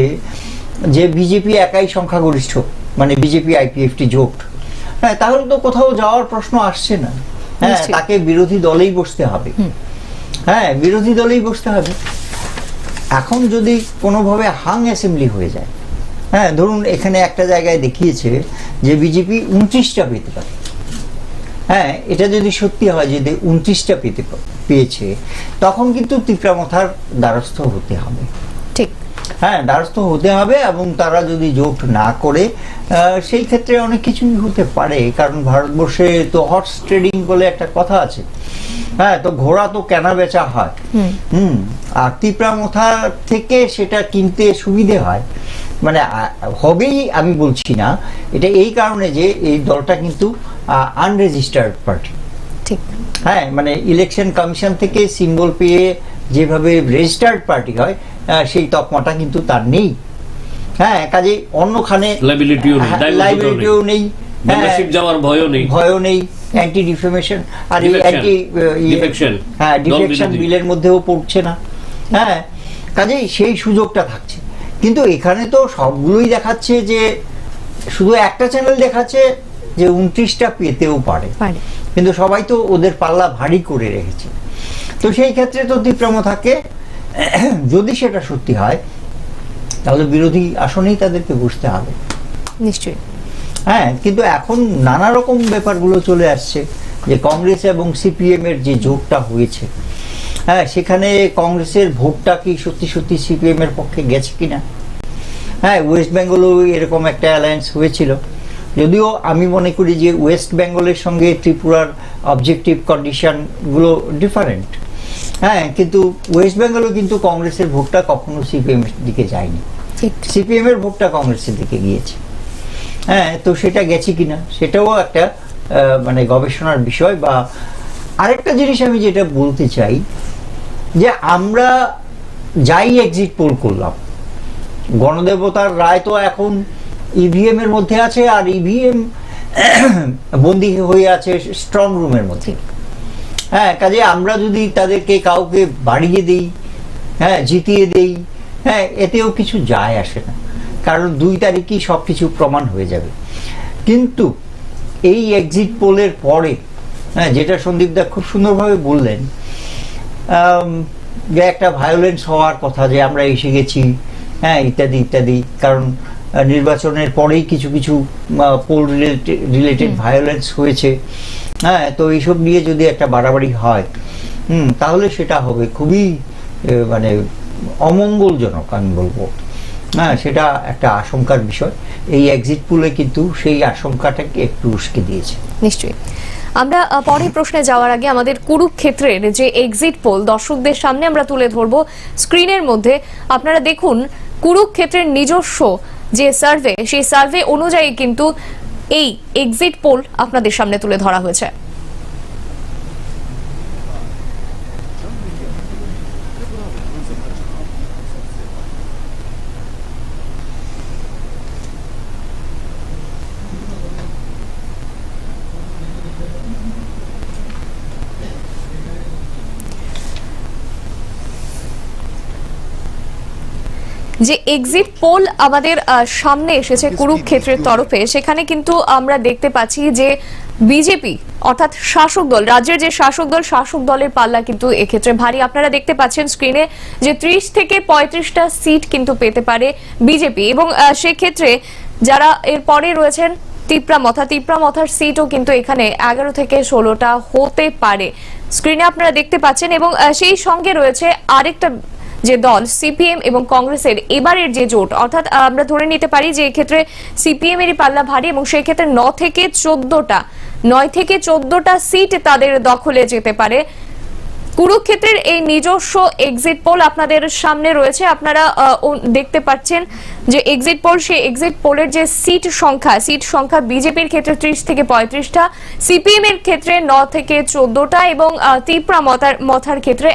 যে বিজেপি একাই সংখ্যাগরিষ্ঠ, মানে বিজেপি আইপিএফটি জোট, হ্যাঁ, তাহলে তো কোথাও যাওয়ার প্রশ্ন আসছে না। হ্যাঁ, তাকে বিরোধী দলেই বসতে হবে। হ্যাঁ, বিরোধী দলেই বসতে হবে। এখন যদি কোনোভাবে হাং অ্যাসেম্বলি হয়ে যায়, হ্যাঁ, ধরুন এখানে একটা জায়গায় দেখিয়েছে যে বিজেপি 29টা পেতে পারে, হ্যাঁ, এটা যদি সত্যি হয় যে 29টা পেয়েছে, তখন কিন্তু তিপ্রামথার দ্বারস্থ হতে হবে। ঠিক, হ্যাঁ, দ্বারস্থ হতে হবে। এবং তারা যদি জোট না করে, সেই ক্ষেত্রে অনেক কিছুই হতে পারে, কারণ ভারতবর্ষে তো হর্স ট্রেডিং বলে একটা কথা আছে। হ্যাঁ, তো ঘোড়া তো কেনা বেচা হয়, আর তিপ্রামথা থেকে সেটা কিনতে সুবিধে হয়, মানে হবেই আমি বলছি না, এটা এই কারণে যে এই দলটা কিন্তু আনরেজিস্টার্ড পার্টি। ঠিক, হ্যাঁ, মানে ইলেকশন কমিশন থেকে সিম্বল পেয়ে যেভাবে রেজিস্টার্ড পার্টি হয়, সেই তকমাটা কিন্তু তার নেই। হ্যাঁ, কাজে অন্যখানে লাইবিলিটিও নেই, ভয়ও নেই, অ্যান্টি ডিফেমেশন আর অ্যান্টি ডিফেকশন বিলের মধ্যেও পড়ছে না। হ্যাঁ, কাজেই সেই সুযোগটা থাকছে। কিন্তু এখানে তো সবগুলোই দেখাচ্ছে যে, শুধু একটা চ্যানেল দেখাচ্ছে যে 29টা পেতেও পারে, কিন্তু সবাই তো ওদের পাল্লা ভারী করে রেখেছে। তো সেই ক্ষেত্রে তো তিপ্রামথাকে, যদি সেটা সত্যি হয়, তাহলে বিরোধী আসনেই তাদেরকে বসতে হবে নিশ্চয়ই। হ্যাঁ, কিন্তু এখন নানা রকম ব্যাপারগুলো চলে আসছে, যে কংগ্রেস এবং সিপিএম এর যে জোটটা হয়েছে, হ্যাঁ, সেখানে কংগ্রেসের ভোটটা কি সত্যি সত্যি সিপিএম এর পক্ষে গেছে কিনা। হ্যাঁ, ওয়েস্ট বেঙ্গলও এরকম একটা অ্যালায়েন্স হয়েছিল, যদিও আমি মনে করি যে ওয়েস্ট বেঙ্গলের সঙ্গে ত্রিপুরার অবজেক্টিভ কন্ডিশনগুলো ডিফারেন্ট। হ্যাঁ, কিন্তু ওয়েস্ট বেঙ্গলও কিন্তু কংগ্রেসের ভোটটা কখনো সিপিএম এর দিকে যায়নি, সিপিএম এর ভোটটা কংগ্রেসের দিকে গিয়েছে। হ্যাঁ, তো সেটা গেছে কিনা সেটাও একটা মানে গবেষণার বিষয়। বা আরেকটা জিনিস আমি যেটা বলতে চাই, যে আমরা যাই এক্সিট পোল করলাম, গণদেবতার রায় তো এখন ইভিএম এর মধ্যে আছে, আর ইভিএম বন্দী হয়ে আছে স্ট্রং রুমের মধ্যে। হ্যাঁ, কাজে আমরা যদি তাদেরকে কাউকে বাড়িয়ে দিই, হ্যাঁ, জিতিয়ে দেই, হ্যাঁ, এতেও কিছু যায় আসে না, কারণ 2 তারিখই সব কিছু প্রমাণ হয়ে যাবে। কিন্তু এই এক্সিট পোলের পরে, হ্যাঁ, যেটা সন্দীপ দা খুব সুন্দরভাবে বললেন, যে একটা ভায়োলেন্স হওয়ার কথা, যে আমরা এসে গেছি, হ্যাঁ, ইত্যাদি ইত্যাদি, কারণ নির্বাচনের পরেই কিছু কিছু পোল রিলেটেড ভায়োলেন্স হয়েছে। হ্যাঁ, তো এইসব নিয়ে যদি একটা বাড়াবাড়ি হয়, তাহলে সেটা হবে খুবই মানে অমঙ্গলজনক, আমি বলবো। হ্যাঁ, সেটা একটা আশঙ্কার বিষয়। এই এক্সিট পোলে কিন্তু সেই আশঙ্কাটাকে একটু উস্কে দিয়েছে। নিশ্চয়ই। আমরা পরের প্রশ্নে যাওয়ার আগে আমাদের কুরুক্ষেত্রের যে এক্সিট পোল দর্শকদের সামনে আমরা তুলে ধরবো স্ক্রিনের মধ্যে। আপনারা দেখুন, কুরুক্ষেত্রের নিজস্ব যে সার্ভে, সেই সার্ভে অনুযায়ী কিন্তু এই এক্সিট পোল আপনাদের সামনে তুলে ধরা হয়েছে। যে এক্সিট পোল আমাদের সামনে এসেছে কুরুক্ষেত্রের তরফে, সেখানে কিন্তু আমরা দেখতে পাচ্ছি যে বিজেপি অর্থাৎ শাসক দল, রাজ্যের যে শাসক দলের পাল্লা কিন্তু এক্ষেত্রে ভারী। আপনারা দেখতে পাচ্ছেন স্ক্রিনে যে 30 থেকে 35টা সিট কিন্তু পেতে পারে বিজেপি, এবং সেক্ষেত্রে যারা এর পরে রয়েছেন তিপ্রামথার সিটও কিন্তু এখানে 11 থেকে 16টা হতে পারে, স্ক্রিনে আপনারা দেখতে পাচ্ছেন। এবং সেই সঙ্গে রয়েছে আরেকটা যে দল সিপিএম এবং কংগ্রেসের এবারের যে জোট, অর্থাৎ আমরা ধরে নিতে পারি যে এক্ষেত্রে সিপিএম এরই পাল্লা ভারী, এবং সেই ক্ষেত্রে 9 থেকে 14টা সিট তাদের দখলে যেতে পারে। কুরুক্ষেত্রের এই নিজস্ব এক্সিট পোল আপনাদের সামনে রয়েছে, আপনারা দেখতে পাচ্ছেন যে এক্সিট পোল, সেই এক্সিট পোলের যে সিট সংখ্যা বিজেপির ক্ষেত্রে 30 থেকে 35টা, সিপিএম এর ক্ষেত্রে 9 থেকে 14টা, এবং তিপ্রামথার ক্ষেত্রে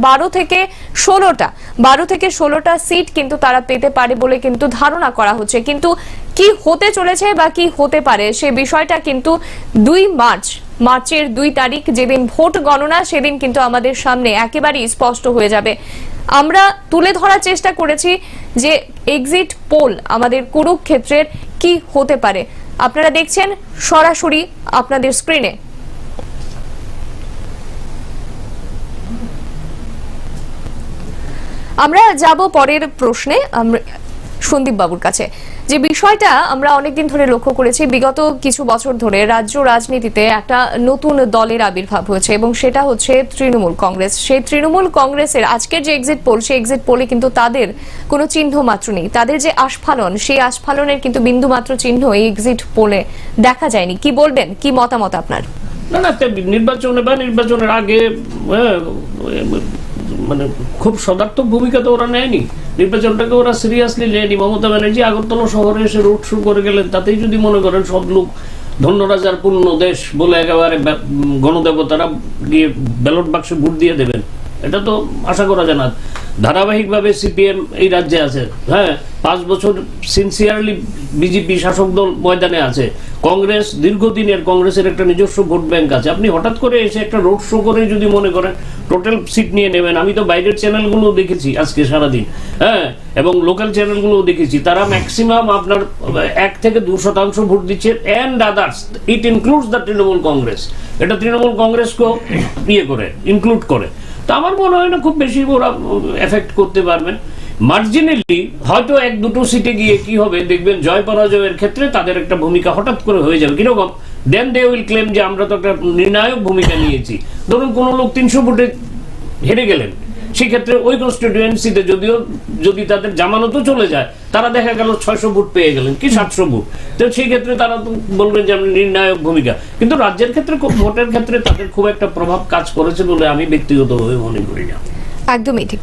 12 থেকে 16টা সিট কিন্তু তারা পেতে পারে বলে কিন্তু ধারণা করা হচ্ছে। কিন্তু কি হতে চলেছে বা কি হতে পারে সে বিষয়টা কিন্তু মার্চের 2 তারিখ যেদিন ভোট গণনা, সেদিন কিন্তু আমাদের সামনে একেবারেই স্পষ্ট হয়ে যাবে। আমরা তুলে ধরার চেষ্টা করেছি যে এক্সিট পোল আমাদের কুরুক্ষেত্রের কি হতে পারে। আপনারা দেখছেন সরাসরি আপনাদের স্ক্রিনে। আমরা যাব পরের প্রশ্নে, সন্দীপ বাবুর কাছে। যে বিষয়টা আমরা অনেকদিন ধরে লক্ষ্য করেছি, বিগত কিছু বছর ধরে রাজ্য রাজনীতিতে একটা নতুন দলের আবির্ভাব হয়েছে, এবং সেটা হচ্ছে তৃণমূল কংগ্রেস। সেই তৃণমূল কংগ্রেসের আজকের যে এক্সিট পোল, সেই এক্সিট পোলে কিন্তু তাদের কোনো চিহ্ন মাত্র নেই। তাদের যে আস্ফালন, সেই আস্ফালনের কিন্তু বিন্দু মাত্র চিহ্ন এই এক্সিট পোলে দেখা যায়নি। কি বলবেন, কি মতামত আপনার? না, নির্বাচনে বা নির্বাচনের আগে মানে খুব সদার্থক ভূমিকা তো ওরা নেয়নি, নির্বাচনটাকে ওরা সিরিয়াসলি নেয়নি। মমতা ব্যানার্জি আগরতলা শহরে এসে রোড শো করে গেলেন, তাতেই যদি মনে করেন সব লোক ধন্যরাজার পূর্ণ দেশ বলে একেবারে গণদেবতারা গিয়ে ব্যালট বাক্সে ভোট দিয়ে দেবেন, এটা তো আশা করা যায় না। ধারাবাহিকভাবে সিপিএম এই রাজ্যে আছে, হ্যাঁ, 5 বছর সিনসিয়ারলি বিজেপি শাসক দল ময়দানে আছে। কংগ্রেস দীর্ঘদিনের, কংগ্রেসের একটা নিজস্ব ভোট ব্যাংক আছে। আপনি হঠাৎ করে এসে একটা রোড শো করে যদি মনে করেন টোটাল সিট নিয়ে নেবেন, আমি তো বাইরের চ্যানেলগুলো দেখেছি আজকে সারাদিন, হ্যাঁ, এবং লোকাল চ্যানেলগুলো দেখেছি, তারা ম্যাক্সিমাম আপনার 1 থেকে 2% ভোট দিচ্ছে, and others, it includes the Trinamool Congress. এটা তৃণমূল কংগ্রেসকেও ইনক্লুড করে। তো আমার মনে হয় না খুব বেশি ওরা এফেক্ট করতে পারবেন। মার্জিনালি হয়তো 1-2 সিটে গিয়ে কি হবে দেখবেন, জয় পরাজয়ের ক্ষেত্রে তাদের একটা ভূমিকা হঠাৎ করে হয়ে যাবে। কিরকম? দেন দে উইল ক্লেম যে আমরা তো একটা নির্ণায়ক ভূমিকা নিয়েছি। ধরুন কোনো লোক 300 ভোটে হেরে গেলেন, সেক্ষেত্রে ওই কনস্টিটিউয়েন্সিতে যদি তাদের জামানতও চলে যায়, তারা দেখা গেল 600 ভোট পেয়ে গেলেন কি 700 ভোট, তো সেই ক্ষেত্রে তারা তো বলবেন যে আমরা নির্ণায়ক ভূমিকা। কিন্তু রাজ্যের ক্ষেত্রে ভোটের ক্ষেত্রে তাদের খুব একটা প্রভাব কাজ করেছে বলে আমি ব্যক্তিগতভাবে মনে করি না। একদমই ঠিক।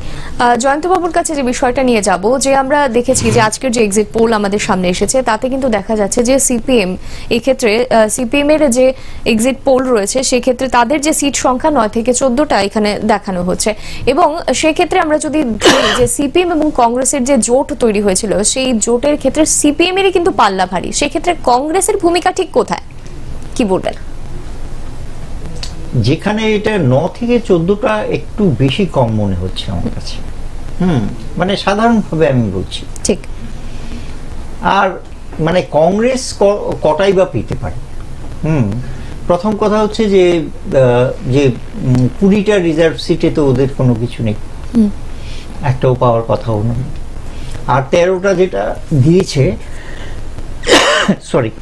জয়ন্তবাবুর কাছে যে বিষয়টা নিয়ে যাব, যে আমরা দেখেছি যে আজকের যে এক্সিট পোল আমাদের সামনে এসেছে, তাতে কিন্তু দেখা যাচ্ছে যে সিপিএম, এক্ষেত্রে সিপিএম এর যে এক্সিট পোল রয়েছে, সেক্ষেত্রে তাদের যে সিট সংখ্যা 9 থেকে 14টা এখানে দেখানো হচ্ছে। এবং সেক্ষেত্রে আমরা যদি ধরি যে সিপিএম এবং কংগ্রেসের যে জোট তৈরি হয়েছিল, সেই জোটের ক্ষেত্রে সিপিএম এরই কিন্তু পাল্লা ভারী। সেক্ষেত্রে কংগ্রেসের ভূমিকা ঠিক কোথায়, কি বলবেন? যেখানে এটা 9 থেকে 14টা একটু বেশি কম মনে হচ্ছে আমার কাছে। মানে সাধারণভাবে আমি বলছি। ঠিক। আর মানে কংগ্রেস কটাই বা পেতে পারে। প্রথম কথা হচ্ছে যে 20টা রিজার্ভ সিটে তো ওদের কোনো কিছু নেই, একটাও পাওয়ার কথাও নয়। আর 13টা যেটা দিয়েছে, সরি,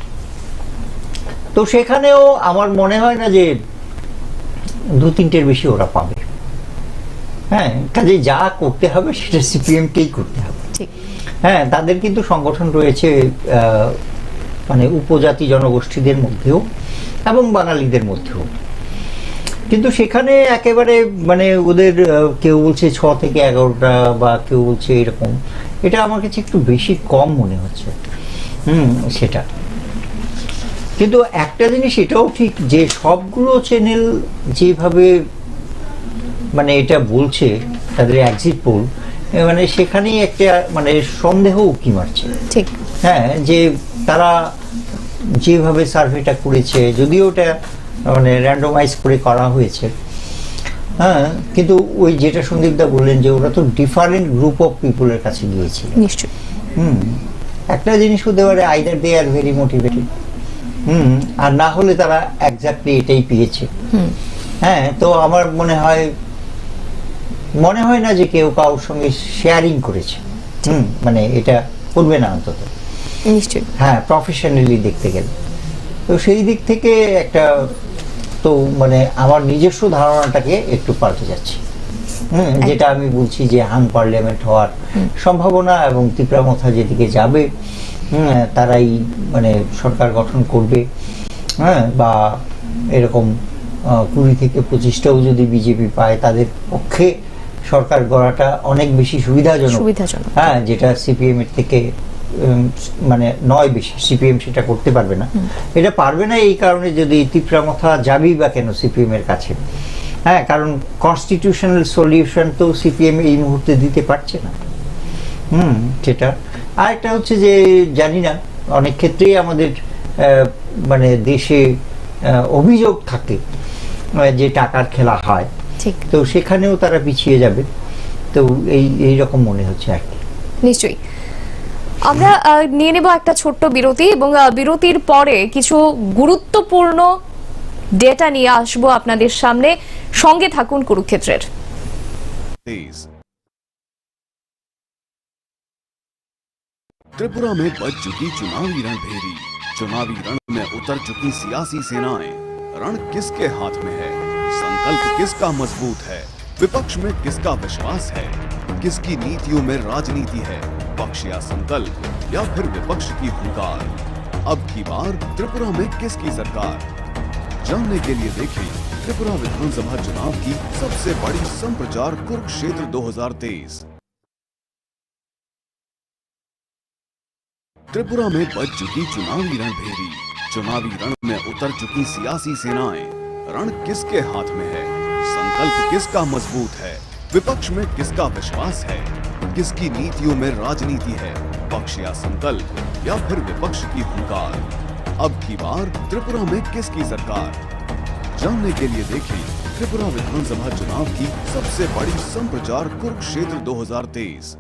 তো সেখানেও আমার মনে হয় না যে 2-3টের বেশি ওরা পাবে। হ্যাঁ, কাজে যা করতে হবে সেটা সিপিএমকেই করতে হবে। হ্যাঁ, তাদের কিন্তু সংগঠন রয়েছে মানে উপজাতি জনগোষ্ঠীদের মধ্যেও এবং বাঙালিদের মধ্যেও, কিন্তু সেখানে একেবারে মানে ওদের কেউ বলছে 6 থেকে 11টা বা কেউ বলছে এরকম, এটা আমার কাছে একটু বেশি কম মনে হচ্ছে। সেটা কিন্তু একটা জিনিস এটাও ঠিক যে সবগুলো চ্যানেল যেভাবে মানে এটা বলছে তাদের এক্সিট পোল, মানে সেখানেই একটা মানে সন্দেহ উকি মারছে। ঠিক। হ্যাঁ, যে তারা যেভাবে সার্ভেটা করেছে, যদিও ওটা মানে র্যান্ডমাইজ করে করা হয়েছে, হ্যাঁ, কিন্তু ওই যেটা সন্দীপদা বললেন যে ওরা তো ডিফারেন্ট গ্রুপ অফ পিপলের কাছে গিয়েছিল। নিশ্চয়ই। একটা জিনিস হতে পারে either they are very motivated, আর না হলে তারা এক্স্যাক্টলি এটাই পেয়েছে। হ্যাঁ, তো আমার মনে হয় না যে কেউ কারোর সঙ্গে শেয়ারিং করেছে। মানে এটা করবে না অন্তত। নিশ্চয়ই। হ্যাঁ, প্রফেশনালি দেখতে গেলে তো সেই দিক থেকে একটা তো মানে আমার নিজস্ব ধারণাটাকে একটু পাল্টে যাচ্ছে। যেটা আমি বলছি যে হাং পার্লামেন্ট হওয়ার সম্ভাবনা এবং তীব্রামথা যেদিকে যাবে, তারাই মানে সরকার গঠন করবে। হ্যাঁ, বা এরকম 20 থেকে 25টাও যদি বিজেপি পায় তাদের পক্ষে সরকার গড়াটা অনেক বেশি সুবিধাজনক। হ্যাঁ, যেটা সিপিএম এর থেকে মানে নয় বেশি, সিপিএম সেটা করতে পারবে না। এটা পারবে না এই কারণে, যদি তীব্রামথা যাবেই বা কেন সিপিএম এর কাছে, হ্যাঁ, কারণ কনস্টিটিউশনাল সলিউশন তো সিপিএম এই মুহূর্তে দিতে পারছে না। সেটা আর একটা হচ্ছে যে জানি না, অনেক ক্ষেত্রেই আমাদের মানে দেশে অভিযোগ থাকে যে টাকার খেলা হয়, তো সেখানেও তারা পিছিয়ে যাবে। তো এই রকম মনে হচ্ছে আর কি। নিশ্চয়ই। আমরা নিয়ে নেব একটা ছোট্ট বিরতি, এবং বিরতির পরে কিছু গুরুত্বপূর্ণ ডেটা নিয়ে আসবো আপনাদের সামনে। সঙ্গে থাকুন কুরুক্ষেত্রের। त्रिपुरा में बज चुकी चुनावी रणभेरी, चुनावी रण में उतर चुकी सियासी सेनाएं। रण किसके हाथ में है? संकल्प किसका मजबूत है? विपक्ष में किसका विश्वास है? किसकी नीतियों में राजनीति है? पक्ष या संकल्प या फिर विपक्ष की हुंकार? अब की बार त्रिपुरा में किसकी सरकार? जानने के लिए देखें त्रिपुरा विधानसभा चुनाव की सबसे बड़ी संप्रचार कुरुक्षेत्र 2023। त्रिपुरा में बज चुकी चुनावी रणभेरी, चुनावी रण में उतर चुकी सियासी सेनाएं। रण किसके हाथ में है? संकल्प किसका मजबूत है? विपक्ष में किसका विश्वास है? किसकी नीतियों में राजनीति है? पक्ष या संकल्प या फिर विपक्ष की हुंकार? अब की बार त्रिपुरा में किसकी सरकार? जानने के लिए देखें त्रिपुरा विधानसभा चुनाव की सबसे बड़ी संप्रचार कुरुक्षेत्र 2023।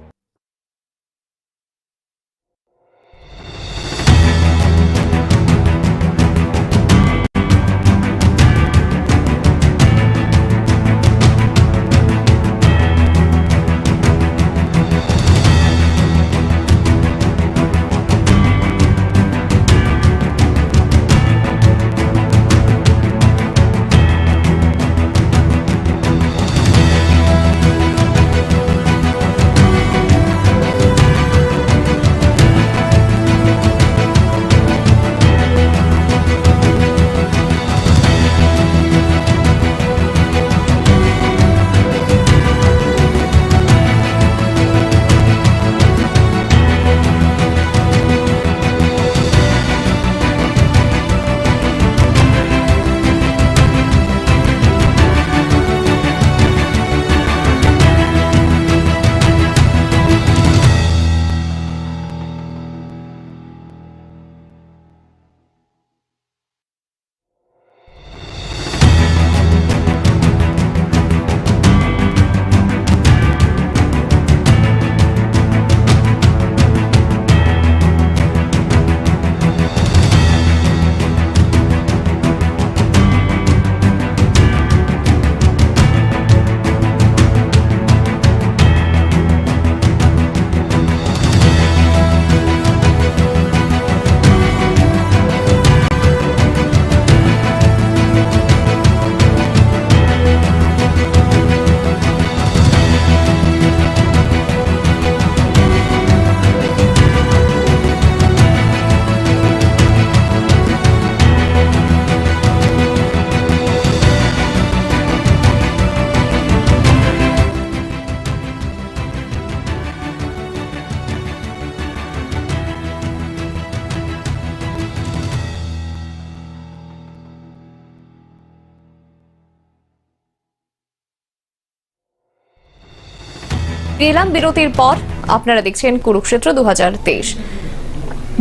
এলাম বিরতির পর আপনারা দেখছেন কুরুক্ষেত্র 2023।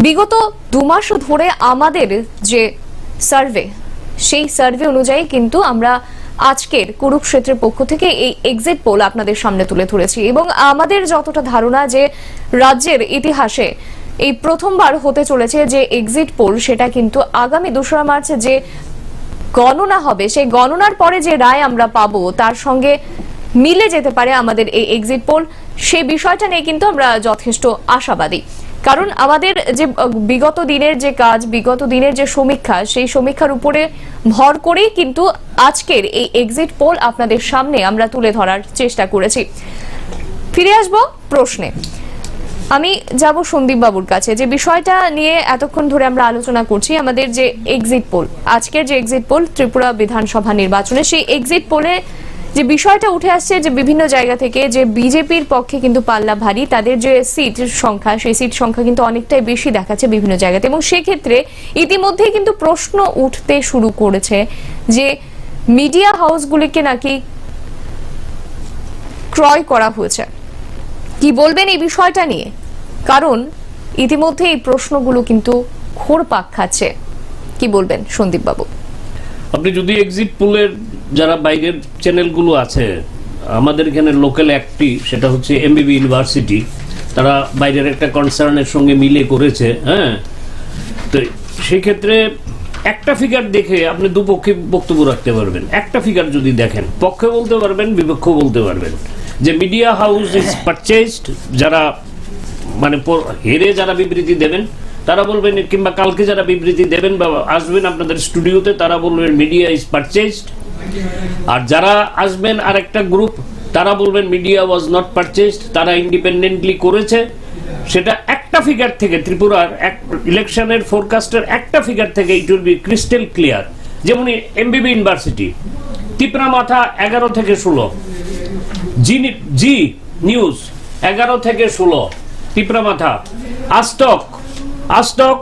বিগত 2 মাস ধরে আমাদের যে সার্ভে, সেই সার্ভে অনুযায়ী কিন্তু আমরা আজকের কুরুক্ষেত্রের পক্ষ থেকে এই এক্সিট পোল আপনাদের সামনে তুলে ধরেছি এবং আমাদের যতটা ধারণা যে রাজ্যের ইতিহাসে এই প্রথমবার হতে চলেছে যে এক্সিট পোল, সেটা কিন্তু আগামী 2রা মার্চ যে গণনা হবে, সেই গণনার পরে যে রায় আমরা পাবো তার সঙ্গে মিলে যেতে পারে আমাদের এই এক্সিট পোল। সেই বিষয়টা নিয়ে কিন্তু আমরা যথেষ্ট আশাবাদী, কারণ আমাদের যে বিগত দিনের যে কাজ, বিগত দিনের যে সমীক্ষা, সেই সমীক্ষার উপরে ভর করেই কিন্তু আজকের এই এক্সিট পোল আপনাদের সামনে আমরা তুলে ধরার চেষ্টা করেছি। ফিরে আসবো প্রশ্নে। আমি যাব সন্দীপ বাবুর কাছে। যে বিষয়টা নিয়ে এতক্ষণ ধরে আমরা আলোচনা করছি, আমাদের যে এক্সিট পোল, আজকের যে এক্সিট পোল ত্রিপুরা বিধানসভা নির্বাচনে, সেই এক্সিট পোলে যে বিষয়টা উঠে আসছে যে বিভিন্ন জায়গা থেকে যে বিজেপির পক্ষে কিন্তু পাল্লা ভারী, তাদের যে সিট সংখ্যা, সেই সিট সংখ্যা কিন্তু অনেকটাই বেশি দেখাচ্ছে বিভিন্ন জায়গাতে। এবং সেক্ষেত্রে ইতিমধ্যেই কিন্তু প্রশ্ন উঠতে শুরু করেছে যে মিডিয়া হাউসগুলিকে নাকি ক্রয় করা হয়েছে। কি বলবেন এই বিষয়টা নিয়ে? কারণ ইতিমধ্যে এই প্রশ্নগুলো কিন্তু ঘুরপাক খাচ্ছে। কি বলবেন সন্দীপ বাবু? আপনি যদি এক্সিট পোলের যারা বাইরের চ্যানেলগুলো আছে, আমাদের এখানে লোকাল একটি, সেটা হচ্ছে এমবিবি ইউনিভার্সিটি, তারা বাইরের একটা কনসার্নের সঙ্গে মিলে করেছে। হ্যাঁ, তো সেই ক্ষেত্রে একটা ফিগার দেখে আপনি দুপক্ষে বক্তব্য রাখতে পারবেন। একটা ফিগার যদি দেখেন, পক্ষে বলতে পারবেন, বিপক্ষ বলতে পারবেন। যে মিডিয়া হাউস ইজ পারচেজড, যারা মানে হেরে যারা বিবৃতি দেবেন তারা বলবেন, কিংবা কালকে যারা বিবৃতি দেবেন বা আসবেন আপনাদের স্টুডিওতে, তারা বলবেন মিডিয়া ইজ পারচেজড। আর যারা আসবেন আর একটা গ্রুপ, তারা বলবেন মিডিয়া ওয়াজ নট পারচেজড, তারা ইন্ডিপেন্ডেন্টলি করেছে। সেটা একটা ফিগার থেকে, ত্রিপুরার ইলেকশনের ফোরকাস্টের একটা ফিগার থেকে it will be crystal clear. যেমন এমবিবি ইউনিভার্সিটি, তিপ্রা মাথা 11 থেকে 16, জি নিউজ 11 থেকে 16 তিপ্রা মাথা, আজতক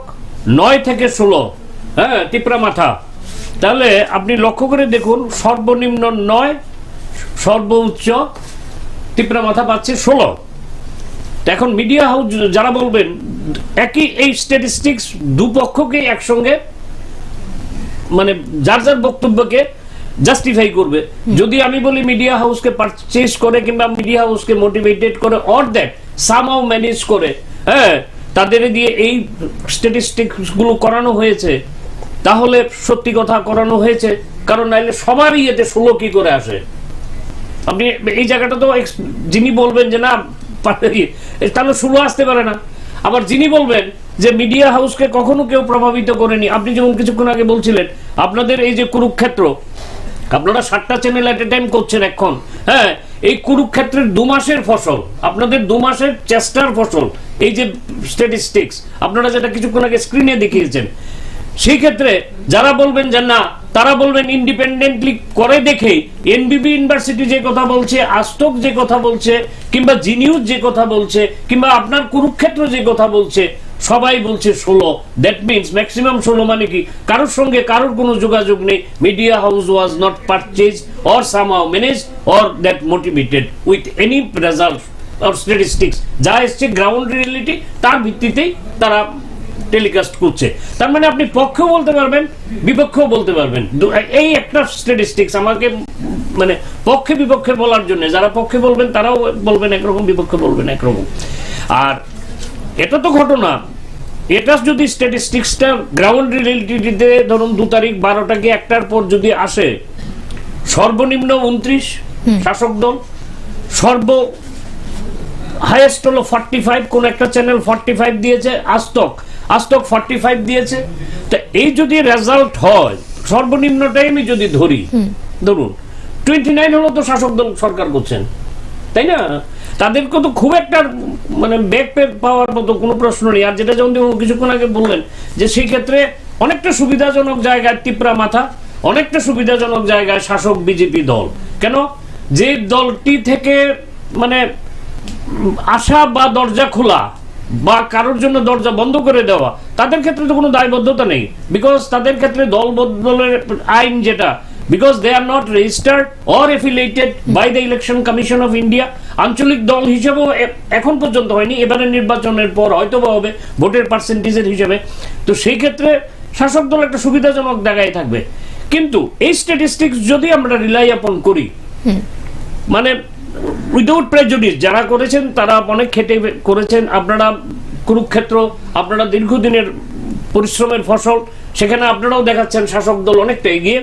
9 থেকে 16, হ্যাঁ তিপ্রা মাথা। তাহলে আপনি লক্ষ্য করে দেখুন, সর্বনিম্ন 9, সর্বোচ্চ তিপ্রা মাথা পাচ্ছে 16। এখন মিডিয়া হাউস যারা বলবেন, একই এই স্ট্যাটিস্টিক্স দুপক্ষকেই একসঙ্গে মানে যার যার বক্তব্যকে জাস্টিফাই করবে। যদি আমি বলি মিডিয়া হাউসকে পারচেজ করে কিংবা মিডিয়া হাউসকে মোটিভেটেড করে অর দ্যাট সামহাউ ম্যানেজ করে, হ্যাঁ তাদের দিয়ে এই স্ট্যাটিস্টিক্স গুলো করানো হয়েছে, তাহলে সত্যি কথা করানো হয়েছে। কারণ নাইলে সবার ইয়েতে 16 কি করে আসে? আপনি এই জায়গাটা তো যিনি বলবেন যে না তাহলে 16 আসতে পারে না, আবার যিনি বলবেন যে মিডিয়া হাউসকে কখনো কেউ প্রভাবিত করেনি, আপনি যেমন কিছুক্ষণ আগে বলছিলেন আপনাদের এই যে কুরুক্ষেত্র, আপনারা 7টা চ্যানেল এট এ টাইম করছেন এখন। হ্যাঁ, এই কুরুক্ষেত্রের 2 মাসের ফসল, আপনাদের 2 মাসের চেষ্টার ফসল এই যে স্ট্যাটিস্টিক্স আপনারা যেটা কিছুক্ষণ আগে স্ক্রিনে দেখিয়েছেন। সেই ক্ষেত্রে যারা বলবেন যে না, তারা বলবেন ইন্ডিপেন্ডেন্টলি করে দেখেই এনবিবি ইউনিভার্সিটি যে কথা বলছে, আজতক যে কথা বলছে, কিংবা জি নিউজ যে কথা বলছে, কিংবা আপনার কুরুক্ষেত্র যে কথা বলছে, সবাই বলছে 16। দ্যাট মিনস ম্যাক্সিমাম 16, মানে কি কারোর সঙ্গে কারোর কোনো যোগাযোগ নেই। Media house was not purchase or somehow manage or that motivated with any result or statistics. যা এসছে গ্রাউন্ড রিয়েলিটি, তার ভিত্তিতেই তারা টেলিকাস্ট করছে। তার মানে আপনি পক্ষেও বলতে পারবেন, বিপক্ষেও বলতে পারবেন। এই একটা স্ট্যাটিস্টিক্স আমাকে মানে পক্ষে বিপক্ষে বলার জন্য, যারা পক্ষে বলবেন তারাও বলবেন একরকম, বিপক্ষে বলবেন একরকম। আর এটা তো ঘটনা, এটা যদি স্ট্যাটিস্টিক্সটা গ্রাউন্ড রিয়েলিটিতে ধরুন 2 তারিখ 12টা কি 1টার পর যদি আসে, সর্বনিম্ন 29 শাসক দল, সর্ব হাইয়েস্ট হলো 45, কোন একটা চ্যানেল 45 দিয়েছে, আজতক 45 দিয়েছে। তো এই যদি রেজাল্ট হয়, সর্বনিম্নটাই আমি যদি ধরি, ধরুন 29 হলো তো শাসক দল সরকার করছেন, তাই না? তাদেরকে তো খুব একটা মানে ব্যাক পাওয়ার মতো কোনো প্রশ্ন নেই। আর যেটা যেমন কিছুক্ষণ আগে বললেন যে সেই ক্ষেত্রে অনেকটা সুবিধাজনক জায়গায় তিপ্রা মাথা, অনেকটা সুবিধাজনক জায়গায় শাসক বিজেপি দল। কেন? যে দলটি থেকে মানে আশা বা দরজা খোলা বা কারোর জন্য দরজা বন্ধ করে দেওয়া, তাদের ক্ষেত্রে তো কোনো দায়বদ্ধতা নেই। বিকজ তাদের ক্ষেত্রে দল বদলের আইন যেটা because they are not registered or affiliated by the Election Commission of India. আঞ্চলিক দল হিসেবেও এখন পর্যন্ত হয়নি, এবারে নির্বাচনের পর হয়তো বা হবে ভোটের পার্সেন্টেজের হিসেবে। তো সেই ক্ষেত্রে শাসক দল একটা সুবিধাজনক জায়গায় থাকবে। কিন্তু এই স্ট্যাটিস্টিক্স যদি আমরা রিলাই আপন করি, মানে উইদাউট প্রেজুডিস যারা করেছেন তারা অনেক খেটে করেছেন। আপনারা কুরুক্ষেত্র, আপনারা দীর্ঘদিনের পরিশ্রমের ফসল, সেখানে আপনারাও দেখাচ্ছেন শাসক দল অনেকটা এগিয়ে।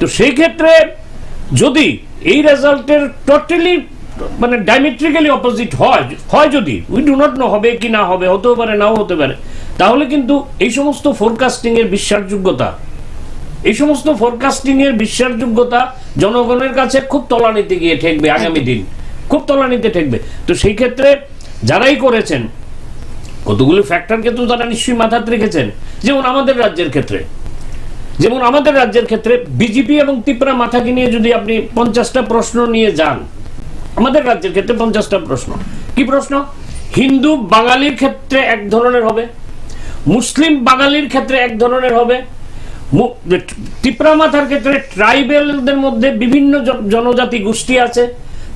তো সেই ক্ষেত্রে যদি এই রেজাল্টের টোটালি মানে ডায়ামেট্রিক্যালি অপোজিট হয় যদি, উই ডু নট নো হবে কি না হবে, হতেও পারে নাও হতে পারে, তাহলে কিন্তু এই সমস্ত ফোরকাস্টিং এর বিশ্বাসযোগ্যতা জনগণের কাছে খুব তলানিতে গিয়ে ঠেকবে, আগামী দিন খুব তলানিতে ঠেকবে। তো সেই ক্ষেত্রে যারাই করেছেন কতগুলো ফ্যাক্টরকে তো তারা নিশ্চয়ই মাথায় রেখেছেন। যেমন আমাদের রাজ্যের ক্ষেত্রে বিজেপি এবং ত্রিপুরা মাথাকে নিয়ে যদি আপনি 50টা প্রশ্ন নিয়ে যান, আমাদের রাজ্যের ক্ষেত্রে 50টা প্রশ্ন। কি প্রশ্ন? হিন্দু বাঙালির ক্ষেত্রে এক ধরনের হবে, মুসলিম বাঙালির ক্ষেত্রে এক ধরনের হবে, ত্রিপুরা মাথার ক্ষেত্রে ট্রাইবেলদের মধ্যে বিভিন্ন জনজাতি গোষ্ঠী আছে,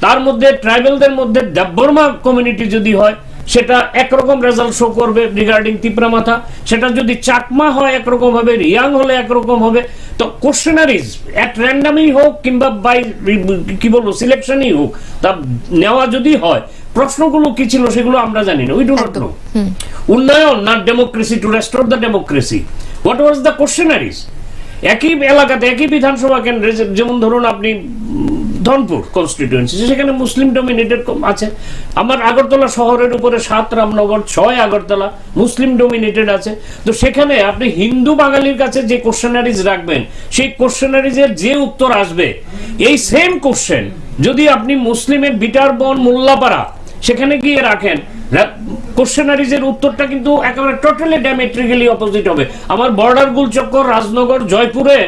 তার মধ্যে ট্রাইবেলদের মধ্যে দেববর্মা কমিউনিটি যদি হয় সেটা একরকম রেজাল্ট শো করবে রিগার্ডিং ত্রিপুরা মাথা। সেটা যদি চাকমা হয় একরকম হবে, রিয়াং হলে একরকম হবে। তো কোশ্চেনারিজ এট র্যান্ডামই হোক কিংবা বাই কি বলবো সিলেকশনই হোক, তা নেওয়া যদি হয়, প্রশ্নগুলো কি ছিল সেগুলো আমরা জানি না, উই ডু নট নো। উন্নয়ন না democracy, to restore the democracy, what was the questionnaires? একই এলাকাতে একই বিধানসভা কেন্দ্রে, যেমন ধরুন আপনি ধনপুর কনস্টিটিউয়েন্সি, সেখানে মুসলিম ডোমিনেটেড আছে। আমার আগরতলা শহরের উপরে 7 রামনগর, 6 আগরতলা, মুসলিম ডোমিনেটেড আছে। তো সেখানে আপনি হিন্দু বাঙালির কাছে যে কোশ্চেনারিজ রাখবেন, সেই কোশ্চেনারিজের যে উত্তর আসবে, এই সেম কোশ্চেন যদি আপনি মুসলিমের বিটারবন, মোল্লাপাড়া সেখানে গিয়ে রাখেন, কোশ্চেনারিজের উত্তরটা কিন্তু একেবারে টোটালি ডায়ামেট্রিক্যালি অপোজিট হবে। আমার বর্ডার গুলচক্কর, রাজনগর, জয়পুরে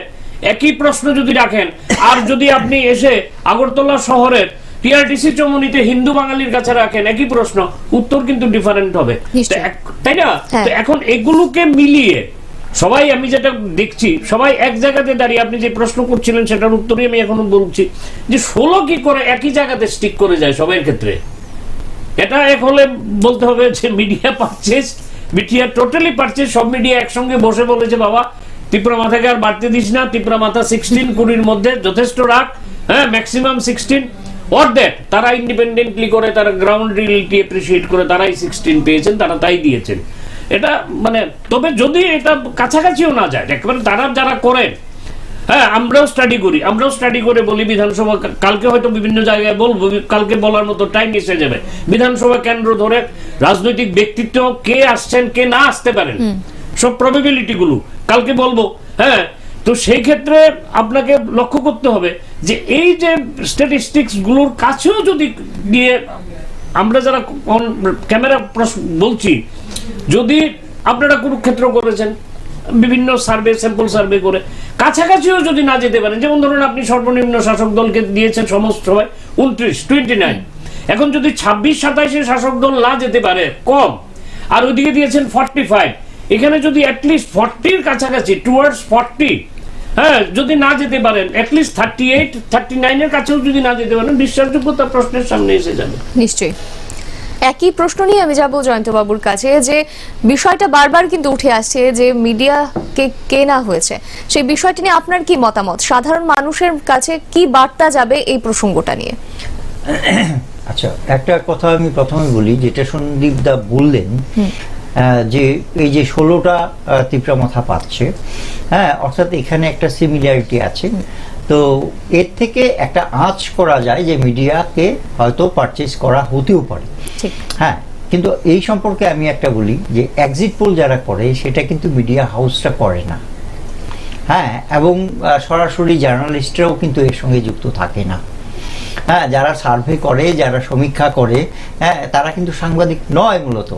একই প্রশ্ন যদি রাখেন, আর যদি আপনি এসে আগরতলা শহরের টিআরটিসি চমুনিতে হিন্দু বাঙালির কাছে রাখেন একই প্রশ্ন, উত্তর কিন্তু ডিফারেন্ট হবে, তাই না? তো এখন এগুলোকে মিলিয়ে সবাই, আমি যেটা দেখছি, সবাই এক জায়গাতে দাঁড়িয়ে, আপনি যে প্রশ্ন করছিলেন সেটার উত্তরই আমি এখনো বলছি, যে 16 কি করে একই জায়গাতে স্টিক করে যায় সবার ক্ষেত্রে। এটা এক হলে বলতে হবে যে মিডিয়া টোটালি পারচেজ, সব মিডিয়া একসঙ্গে বসে বলেছে বাবা ত্রিপুরা মাথাকে আর বাড়তে দিস না, ত্রিপুরা মাথা 16 20 মধ্যে যথেষ্ট রাখ, হ্যাঁ ম্যাক্সিমাম 16, অর দ্যাট তারা ইন্ডিপেন্ডেন্টলি করে, তারা গ্রাউন্ড রিয়েলিটি অ্যাপ্রিসিয়েট করে তারাই 16 পেয়েছেন, তারা তাই দিয়েছেন। এটা মানে, তবে যদি এটা কাছাকাছিও না যায়, একেবারে তারা যারা করেন, হ্যাঁ আমরাও স্টাডি করে বলি বিধানসভা, কালকে হয়তো বিভিন্ন জায়গায় বলবো, কালকে বলার মতো টাইম এসে যাবে, বিধানসভা কেন্দ্র ধরে রাজনৈতিক ব্যক্তিত্ব কে আসছেন কে না আসতে পারেন, সব প্রবাবিলিটি গুলো কালকে বলবো। হ্যাঁ, তো সেই ক্ষেত্রে আপনাকে লক্ষ্য করতে হবে যে এই যে স্ট্যাটিস্টিক্স গুলোর কাছেও যদি গিয়ে আমরা যারা ক্যামেরা বলছি, যদি আপনারা কুরুক্ষেত্র করেছেন বিভিন্ন সার্ভে, স্যাম্পল সার্ভে করে কাছাকাছিও যদি না যেতে পারেন, যেমন ধরুন আপনি সর্বনিম্ন শাসক দলকে দিয়েছেন সমস্ত সবাই 29, এখন যদি 26-27 শাসক দল না যেতে পারে, কম, আর ওইদিকে দিয়েছেন 45, এখানে যদি অ্যাটলিস্ট 40-র কাছাকাছি, টুয়ার্ডস 40, হ্যাঁ যদি না যেতে পারেন, অ্যাটলিস্ট 38-39-এর কাছেও যদি না যেতে পারেন, বিশ্বাসযোগ্যতা প্রশ্নের সামনে এসে যাবে। নিশ্চয়ই। একই প্রশ্ন নিয়ে আমি যাব জয়ন্তবাবুর কাছে, যে বিষয়টা বারবার কিন্তু উঠে আসছে যে মিডিয়াকে কেনা হয়েছে, সেই বিষয়টি নিয়ে আপনার কি মতামত? সাধারণ মানুষের কাছে কি বার্তা যাবে এই প্রসঙ্গটা নিয়ে? আচ্ছা, একটা কথা আমি প্রথমে বলি, যেটা সন্দীপ দা বললেন যে এই যে 16টা ত্রিপুরা মাথা পাচ্ছে, হ্যাঁ, অর্থাৎ এখানে একটা সিমিলারিটি আছে। তো এর থেকে একটা আঁচ করা যায় যে মিডিয়াকে হয়তো পারচেজ করা হতেও পারে, হ্যাঁ। কিন্তু এই সম্পর্কে আমি একটা বলি যে এক্সিট পোল যারা করে সেটা কিন্তু মিডিয়া হাউসটা করে না, হ্যাঁ, এবং সরাসরি জার্নালিস্টরাও কিন্তু এর সঙ্গে যুক্ত থাকে না, হ্যাঁ। যারা সার্ভে করে, যারা সমীক্ষা করে, হ্যাঁ, তারা কিন্তু সাংবাদিক নয় মূলত,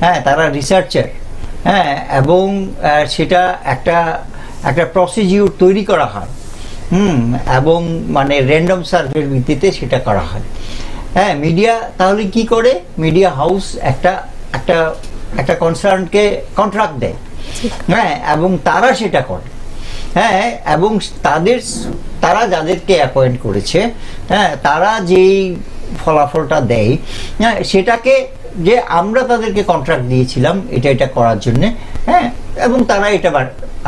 হ্যাঁ, তারা রিসার্চার, হ্যাঁ, এবং সেটা একটা প্রসিডিউর তৈরি করা হয়, এবং মানে র্যান্ডম সার্ভের ভিত্তিতে সেটা করা হয়, হ্যাঁ। মিডিয়া তাহলে কি করে? মিডিয়া হাউস একটা কনসার্নকে কন্ট্রাক্ট দেয়, হ্যাঁ, এবং তারা সেটা করে, হ্যাঁ, এবং তারা যাদেরকে অ্যাপয়েন্ট করেছে, হ্যাঁ, তারা যেই ফলাফলটা দেয়, হ্যাঁ, সেটাকে যে আমরা তাদেরকে কন্ট্রাক্ট দিয়েছিলাম এটা করার জন্য, হ্যাঁ, এবং তারা এটা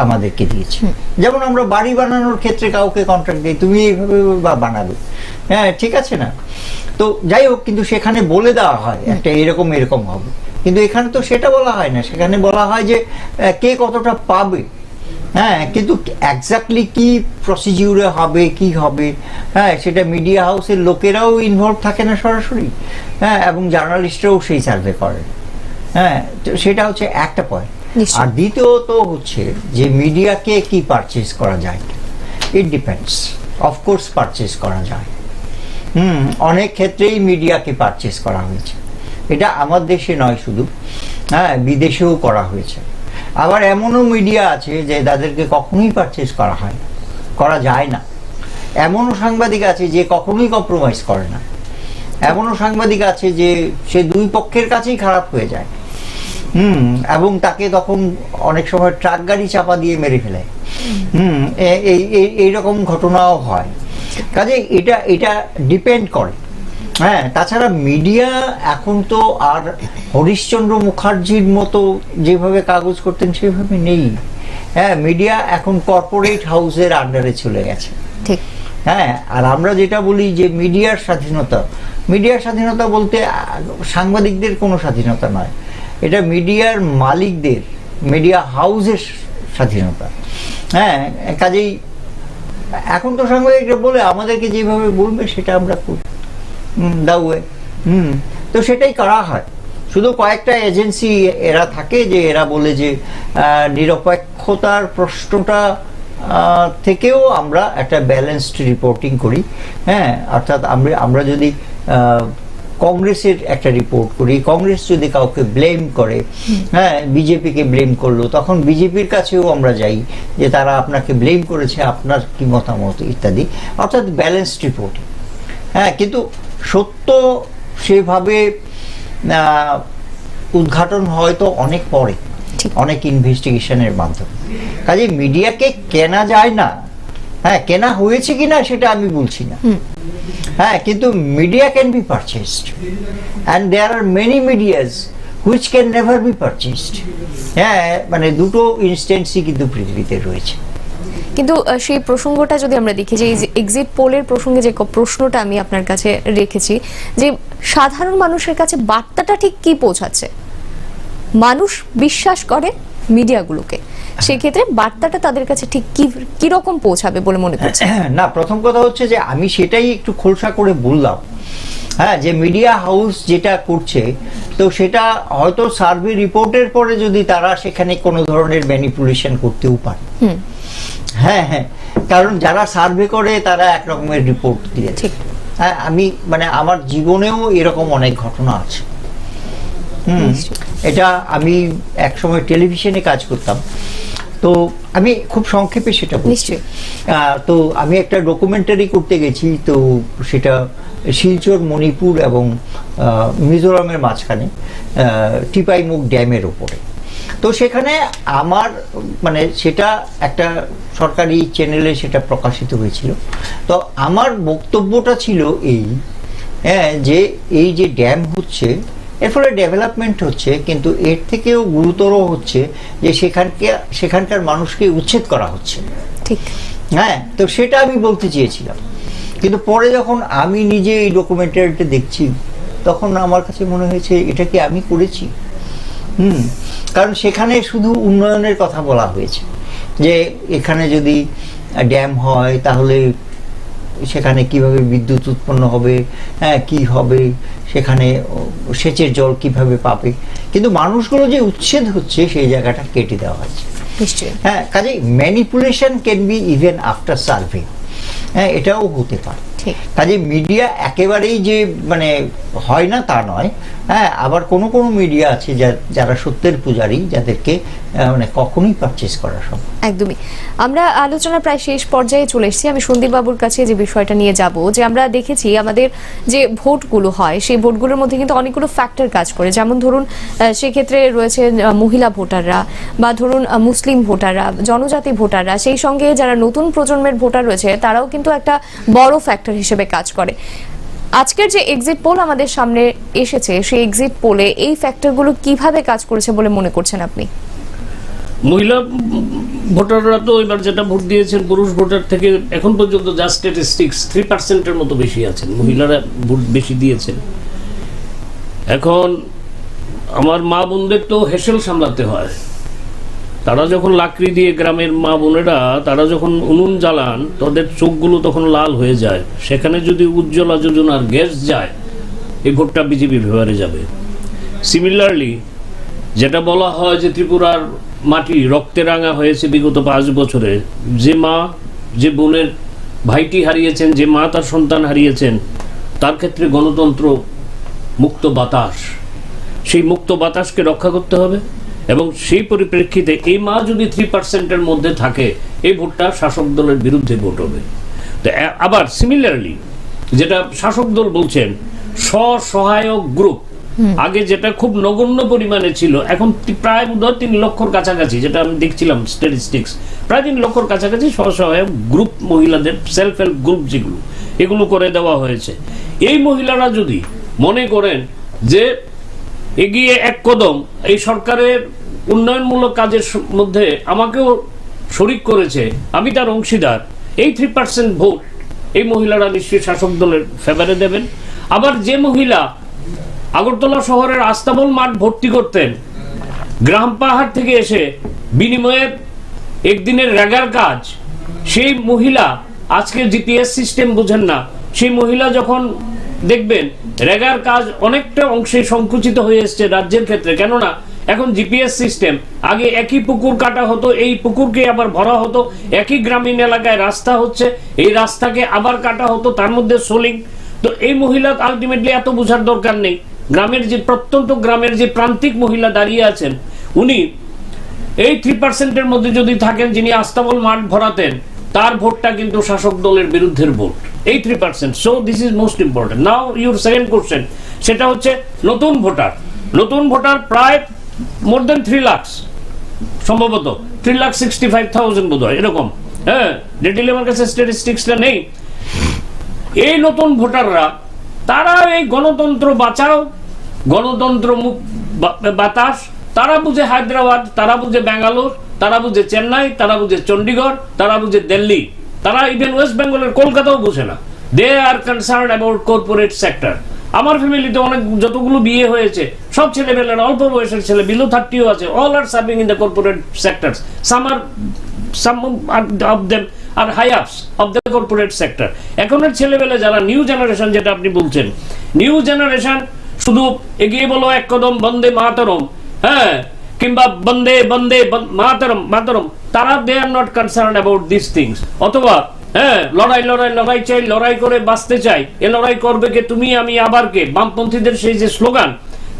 আমাদেরকে দিয়েছে। যেমন আমরা বাড়ি বানানোর ক্ষেত্রে কাউকে কন্ট্রাক্ট দিই, তুমি এইভাবে বানাবে, হ্যাঁ, ঠিক আছে না? তো যাই হোক, কিন্তু সেখানে বলে দেওয়া হয় একটা এরকম হবে, কিন্তু এখানে তো সেটা বলা হয় না। সেখানে বলা হয় যে কে কতটা পাবে, হ্যাঁ, কিন্তু এক্স্যাক্টলি কি প্রসিডিউরে হবে, কি হবে, হ্যাঁ, সেটা মিডিয়া হাউসের লোকেরাও ইনভলভ থাকে না সরাসরি, হ্যাঁ, এবং জার্নালিস্টরাও সেই সার্ভে করে, হ্যাঁ। তো সেটা হচ্ছে একটা পয়েন্ট। আর দ্বিতীয়ত হচ্ছে যে মিডিয়াকে কি পারচেজ করা যায়, ইট ডিপেন্ডস। অফকোর্স পারচেজ করা যায়, অনেক ক্ষেত্রেই মিডিয়াকে পারচেজ করা হয়েছে। এটা আমার দেশে নয় শুধু, হ্যাঁ, বিদেশেও করা হয়েছে। আবার এমনও মিডিয়া আছে যে তাদেরকে কখনোই পারচেজ করা যায় না। এমনও সাংবাদিক আছে যে কখনোই কম্প্রোমাইজ করে না। এমনও সাংবাদিক আছে যে সে দুই পক্ষের কাছেই খারাপ হয়ে যায়, এবং তাকে তখন অনেক সময় ট্রাক গাড়ি চাপা দিয়ে মেরে ফেলে, এইরকম ঘটনাও হয়। কাজে এটা ডিপেন্ড করে, হ্যাঁ। তাছাড়া মিডিয়া এখন তো আর হরিশ্চন্দ্র মুখার্জির মতো যেভাবে কাগজ করতেন সেভাবে নেই, হ্যাঁ। মিডিয়া এখন কর্পোরেট হাউসের আন্ডারে চলে গেছে, ঠিক, হ্যাঁ। আর আমরা যেটা বলি যে মিডিয়ার স্বাধীনতা বলতে সাংবাদিকদের কোনো স্বাধীনতা নয়, এটা মিডিয়ার মালিকদের, মিডিয়া হাউসের স্বাধীনতা, হ্যাঁ। কাজেই এখন তো সাংবাদিকরা বলে আমাদেরকে যেভাবে বলবে সেটা আমরা করি, তো সেটাই করা হয়। শুধু কয়েকটা এজেন্সি এরা থাকে যে এরা বলে যে নিরপেক্ষতার প্রশ্নটা থেকেও আমরা একটা ব্যালেন্সড রিপোর্টিং করি, হ্যাঁ। অর্থাৎ আমরা যদি কংগ্রেসের একটা রিপোর্ট করি, কংগ্রেস যদি কাউকে ব্লেম করে, হ্যাঁ, বিজেপিকে ব্লেম করলো, তখন বিজেপির কাছেও আমরা যাই যে তারা আপনাকে ব্লেম করেছে, আপনার কি মতামত ইত্যাদি, অর্থাৎ ব্যালেন্সড রিপোর্টিং, হ্যাঁ। কিন্তু সত্য সেভাবে উদ্ঘাটন হয়তো অনেক পরে, অনেক ইনভেস্টিগেশনের মাধ্যমে। কাজে মিডিয়াকে কেনা যায় না, হ্যাঁ, কেনা হয়েছে কিনা সেটা আমি বলছি না, হ্যাঁ, কিন্তু media can be purchased and there are many medias which can never be purchased, হ্যাঁ। মানে দুটো ইনস্ট্যান্সই কিন্তু পৃথিবীতে রয়েছে। কিন্তু সেই প্রসঙ্গটা যদি আমরা দেখি যে এক্সিট পোলের প্রসঙ্গে যে প্রশ্নটা আমি আপনার কাছে রেখেছি, যে সাধারণ মানুষের কাছে বার্তাটা ঠিক কি পৌঁছাচ্ছে, মানুষ বিশ্বাস করে মিডিয়াগুলোকে, সেক্ষেত্রে বার্তাটা তাদের কাছে ঠিক কি রকম পৌঁছাবে বলে মনে করছে? না, প্রথম কথা হচ্ছে যে আমি সেটাই একটু খোলসা করে বললাম, হ্যাঁ, যে মিডিয়া হাউস যেটা করছে, তো সেটা হয়তো সার্ভে রিপোর্টের পরে যদি তারা সেখানে কোনো ধরনের ম্যানিপুলেশন করতেও পারে, হ্যাঁ, কারণ যারা সার্ভে করে তারা একরকমের রিপোর্ট দিয়ে, ঠিক, হ্যাঁ। আমি মানে আমার জীবনেও এরকম অনেক ঘটনা আছে, এটা আমি একসময় টেলিভিশনে কাজ করতাম, তো আমি খুব সংক্ষেপে সেটা বলছি। তো আমি একটা ডকুমেন্টারি করতে গেছি, তো সেটা শিলচর, মণিপুর এবং মিজোরামের মাঝখানে টিপাইমুখ ড্যামের ওপরে। তো সেখানে আমার মানে সেটা একটা সরকারি চ্যানেলে সেটা প্রকাশিত হয়েছিল। তো আমার বক্তব্যটা ছিল এই, হ্যাঁ, যে এই যে ড্যাম হচ্ছে এর ফলে ডেভেলপমেন্ট হচ্ছে, কিন্তু এর থেকেও গুরুতর হচ্ছে যে সেখানকার মানুষকে উচ্ছেদ করা হচ্ছে, ঠিক, হ্যাঁ। তো সেটা আমি বলতে চেয়েছিলাম, কিন্তু পরে যখন আমি নিজে এই ডকুমেন্টারিটা দেখছি তখন আমার কাছে মনে হয়েছে এটা কি আমি করেছি, কারণ সেখানে শুধু উন্নয়নের কথা বলা হয়েছে, যে এখানে যদি ড্যাম হয় তাহলে সেখানে কিভাবে বিদ্যুৎ উৎপন্ন হবে, হ্যাঁ, কি হবে, সেখানে সেচের জল কিভাবে পাবে, কিন্তু মানুষগুলো যে উচ্ছেদ হচ্ছে সেই জায়গাটা কেটে দেওয়া হচ্ছে, হ্যাঁ। কাজে manipulation can be even after survey, হ্যাঁ, এটাও হতে পারে। ঠিক। কাজে মিডিয়া একেবারেই যে মানে হয় না তা নয়, হ্যাঁ, আবার কোনো কোনো মিডিয়া আছে যারা সত্যের পূজারী, যাদেরকে মানে কখনোই পারচেস করা সম্ভব। একদমই। আমরা আলোচনা প্রায় শেষ পর্যায়ে চলে এসেছি। আমি সন্দীপ বাবুর কাছে যে বিষয়টা নিয়ে যাব, যে আমরা দেখেছি আমাদের যে ভোটগুলো হয় সেই ভোটগুলোর মধ্যে কিন্তু অনেকগুলো ফ্যাক্টর কাজ করে। যেমন ধরুন সেক্ষেত্রে রয়েছে মহিলা ভোটাররা, বা ধরুন মুসলিম ভোটাররা, জনজাতি ভোটাররা, সেই সঙ্গে যারা নতুন প্রজন্মের ভোটার রয়েছে তারাও কিন্তু একটা বড় ফ্যাক্টর হিসেবে কাজ করে। আজকের যে এক্সিট পোল আমাদের সামনে এসেছে, সেই এক্সিট পোলে এই ফ্যাক্টরগুলো কিভাবে কাজ করেছে বলে মনে করছেন আপনি? মহিলা ভোটাররা তো এবার যেটা ভোট দিয়েছেন পুরুষ ভোটার থেকে এখন পর্যন্ত যা স্ট্যাটিস্টিক্স 3%-এর মতো বেশি আছেন, মহিলারা ভোট বেশি দিয়েছেন। এখন আমার মা বোনদের তো হেসেল সামলাতে হয়। তারা যখন লাকড়ি দিয়ে, গ্রামের মা বোনেরা তারা যখন উনুন জ্বালান, তাদের চোখগুলো তখন লাল হয়ে যায়। সেখানে যদি উজ্জ্বলা যোজনার গ্যাস যায়, এই ভোটটা বিজেপি ফেভারে যাবে। সিমিলারলি যেটা বলা হয় যে ত্রিপুরার মাটি রক্তে রাঙা হয়েছে বিগত 5 বছরে, যে মা যে বোনের ভাইটি হারিয়েছেন, যে মা তার সন্তান হারিয়েছেন, তার ক্ষেত্রে গণতন্ত্র মুক্ত বাতাস, সেই মুক্ত বাতাসকে রক্ষা করতে হবে। এবং সেই পরিপ্রেক্ষিতে এই মা যদি 3%-এর মধ্যে থাকে, এই ভোটটা শাসক দলের বিরুদ্ধে ভোট হবে। তো আবার সিমিলারলি যেটা শাসক দল বলছেন স্বসহায়ক গ্রুপ, আগে যেটা খুব নগণ্য পরিমাণে ছিল, এখন প্রায় 3 লক্ষর কাছাকাছি, যেটা আমি দেখছিলাম স্ট্যাটিস্টিক্স, প্রায় 3 লক্ষর কাছাকাছি স্বসহায়ক গ্রুপ, মহিলাদের সেলফ হেল্প গ্রুপ যেগুলো, এগুলো করে দেওয়া হয়েছে। এই মহিলারা যদি মনে করেন যে এগিয়ে এক কদম এই সরকারের উন্নয়নমূলক কাজের মধ্যে আমাকেও শরিক করেছে, আমি তার অংশীদার, এই 3% ভোট এই মহিলারা নিশ্চয়ই শাসক দলের ফেভারে দেবেন। আবার যে মহিলা আগরতলা শহরের আস্তাবল মাঠ ভর্তি করতেন, গ্রাম পাহাড় থেকে এসে বিনিময়ে একদিনের রেগার কাজ, সেই মহিলা আজকে জিপিএস সিস্টেম বুঝেন না, সেই মহিলা যখন দেখবেন রেগার কাজ অনেকটা অংশে সংকুচিত হয়ে এসছে রাজ্যের ক্ষেত্রে, কেননা এখন জিপিএস সিস্টেম, আগে একই পুকুর কাটা হতো, এই পুকুরকে আবার ভরা হতো, একই গ্রামীণ এলাকায় রাস্তা হচ্ছে, এই রাস্তাকে আবার কাটা হতো, তার মধ্যে সোলিং। তো এই মহিলা আলটিমেটলি এত বোঝার দরকার নেই, গ্রামের যে প্রত্যন্ত গ্রামের যে প্রান্তিক মহিলা দাঁড়িয়ে আছেন, উনি এই 3%-এর মধ্যে যদি থাকেন, যিনি আস্তাবল মাঠ ভরাতেন, তার ভোটটা কিন্তু শাসক দলের বিরুদ্ধের ভোট, এই 3%। So this is most important. Now your second question, সেটা হচ্ছে নতুন ভোটার। নতুন ভোটার প্রায় মোর দেন 3 লাখ, সম্ভবত 3,65,000 বোধ হয় এরকম, হ্যাঁ, ডিটেইলি আমার কাছে স্ট্যাটিস্টিক্সটা নেই। এই নতুন ভোটাররা তারা এই গণতন্ত্র বাঁচাও, গণতন্ত্র বাতাস, তারা বুঝে হায়দ্রাবাদ, তারা বুঝে ব্যাঙ্গালোর, তারা বুঝে চেন্নাই, তারা বুঝে চণ্ডীগড়, তারা বুঝে দিল্লি, তারা ইভেন ওয়েস্ট বেঙ্গলের কলকাতাও বুঝে না। They are concern about corporate sector. আমার ফ্যামিলিতে অনেক যতগুলো বিয়ে হয়েছে, সব ছেলেমেয়েরা অল্প বয়সের ছেলে, বিলো 30ও আছে, all are serving in the corporate sectors. some of them are high ups of the corporate sector. এখনের ছেলেবেলা যারা নিউ জেনারেশন, যেটা আপনি বলছেন, নিউ জেনারেশন শুধু এগিয়ে বলো এক কদম বন্দে মাতরম, হ্যাঁ, কিংবা বন্দে বন্দে মাতরম মাতরম, তারা they are not concern about this things. অথবা হ্যাঁ, লড়াই লড়াই লড়াই চাই, লড়াই করে বাঁচতে চাই, এ লড়াই করবে কে, তুমি আমি আবার কে, বামপন্থীদের সেই যে স্লোগান,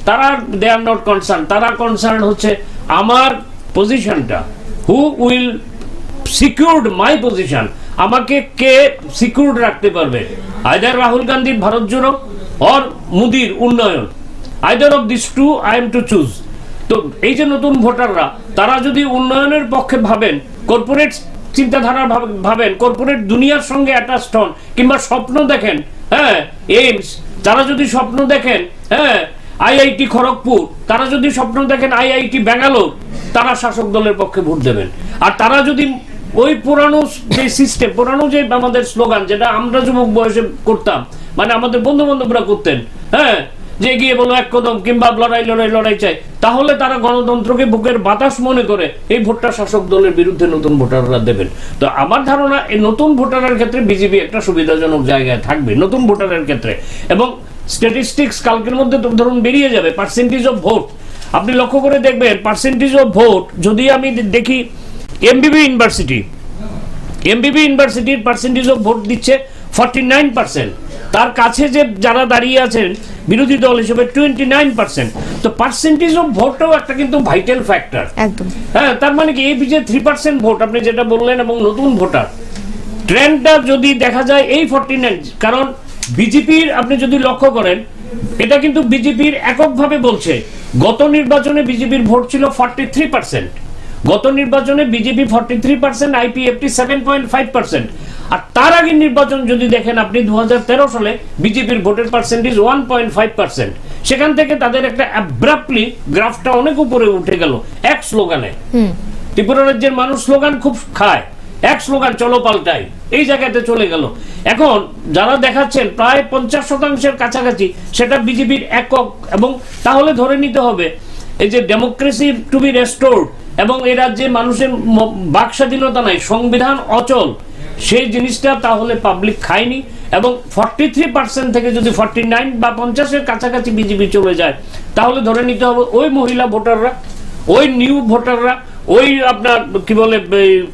তারা দে আর নট কনসার্ন। তারা কনসার্ন হচ্ছে আমার পজিশনটা, who will secured my position, আমাকে কে সিকিউরড রাখতে পারবে, আইদার রাহুল গান্ধীর ভারত জোড়ো অর মোদির উন্নয়ন, either of this two I am to choose. তো এই যে নতুন ভোটাররা, তারা যদি উন্নয়নের পক্ষে ভাবেন, কর্পোরেট চিন্তাধারা ভাবেন, কর্পোরেট দুনিয়ার সঙ্গে অ্যাটাচড হন, কিংবা স্বপ্ন দেখেন, হ্যাঁ, এইমস, তারা যদি স্বপ্ন দেখেন, হ্যাঁ, আইআইটি খড়গপুর, তারা যদি স্বপ্ন দেখেন আইআইটি ব্যাঙ্গালোর, তারা শাসক দলের পক্ষে ভোট দেবেন। আর তারা যদি ওই পুরানো যে সিস্টেম, পুরানো যে আমাদের স্লোগান, যেটা আমরা যুবক বয়সে করতাম, মানে আমাদের বন্ধু বান্ধবরা করতেন, হ্যাঁ, যে গিয়ে বলো এক কদম, কিংবা লড়াই লড়াই লড়াই চাই, তাহলে তারা গণতন্ত্রকে বুকের বাতাস মনে করে এই ভোটটা শাসক দলের বিরুদ্ধে নতুন ভোটাররা দেবেন। তো আমার ধারণা এই নতুন ভোটারের ক্ষেত্রে বিজেপি একটা সুবিধাজনক জায়গায় থাকবে নতুন ভোটারের ক্ষেত্রে। এবং স্ট্যাটিস্টিক্স কালকের মধ্যে ধরুন বেরিয়ে যাবে, পার্সেন্টেজ অফ ভোট আপনি লক্ষ্য করে দেখবেন। পার্সেন্টেজ অফ ভোট যদি আমি দেখি, এমবিবি ইউনিভার্সিটির পার্সেন্টেজ অফ ভোট দিচ্ছে 49%, তার কাছে যে যারা দাঁড়িয়ে আছেন বিরোধী দল হিসেবে 29%। তো পার্সেন্টেজ অফ ভোটটাও একটা কিন্তু ভাইটাল ফ্যাক্টর। একদম। হ্যাঁ, তার মানে কি এই যে 3% ভোট আপনি যেটা বললেন এবং নতুন ভোটার ট্রেন্ডটা যদি দেখা যায় এই 49, কারণ বিজেপির আপনি যদি লক্ষ্য করেন এটা কিন্তু বিজেপির এককভাবে বলছে গত নির্বাচনে বিজেপির ভোট ছিল 43%, গত নির্বাচনে বিজেপি 43%, আইপিএফটি 7.5%। আর তার আগের নির্বাচন যদি দেখেন আপনি 2013 সালে বিজেপির ভোটের পার্সেন্টেজ 1.5%। সেখান থেকে তাদের একটা অ্যাব্রাপ্টলি গ্রাফটা অনেক উপরে উঠে গেল এক স্লোগানে। ত্রিপুরা রাজ্যের মানুষ স্লোগান খুব খায়, এক স্লোগান চলো পাল্টাই, এই জায়গাতে চলে গেল। এখন যারা দেখাচ্ছেন প্রায় 50% কাছাকাছি সেটা বিজেপির একক, এবং তাহলে ধরে নিতে হবে এই যে ডেমোক্রেসি টু বি রেস্টোর্ড এবং এই রাজ্যে মানুষের বাক স্বাধীনতা নাই, সংবিধান অচল, সেই জিনিসটা তাহলে পাবলিক খায়নি। এবং 43% থেকে যদি 49 বা 50-এর কাছাকাছি বিজেপি চলে যায় তাহলে ধরে নিতে হবে ওই মহিলা ভোটাররা, ওই নিউ ভোটাররা, ওই আপনার কি বলে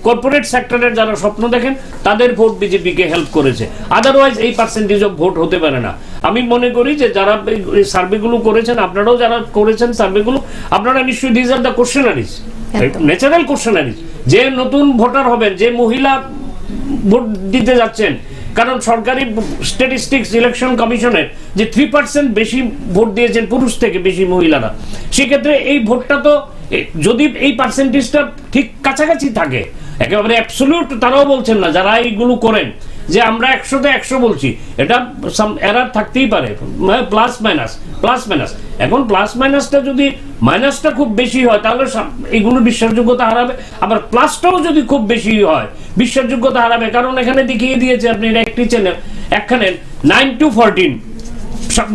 কর্পোরেট সেক্টরের যারা স্বপ্ন দেখেন তাদের ভোট বিজেপিকে হেল্প করেছে। আদারওয়াইজ এই পার্সেন্টেজ অফ ভোট হতে পারে না। আমি মনে করি যে যারা সার্ভেগুলো করেছেন, আপনারাও যারা করেছেন সার্ভেগুলো, আপনারা নিশ্চয়ই দিস আর দ্য কোশ্চেনারিজ, ন্যাচারাল কোশ্চেনারিজ, যে নতুন ভোটার হবেন, যে মহিলা ভোট দিতে যাচ্ছেন, কারণ সরকারি স্ট্যাটিস্টিক্স ইলেকশন কমিশনের যে 3% বেশি ভোট দিয়েছেন পুরুষ থেকে বেশি মহিলারা, সেক্ষেত্রে এই ভোটটা তো যদি এই পার্সেন্টেজটা ঠিক কাছাকাছি থাকে, একেবারে অ্যাবসলিউট তারাও বলছেন না যারা এইগুলো করেন যে আমরা 100-তে 100 বলছি, এটা সাম এরার থাকতেই পারে, প্লাস মাইনাস। এখন প্লাস মাইনাসটা যদি মাইনাসটা খুব বেশি হয় তাহলে এগুলো বিশ্বাসযোগ্যতা হারাবে, আবার প্লাসটাও যদি খুব বেশি হয় বিশ্বাসযোগ্যতা হারাবে। কারণ এখানে দেখিয়ে দিয়েছে আপনি একটি চ্যানেল একখানে 9 to 14,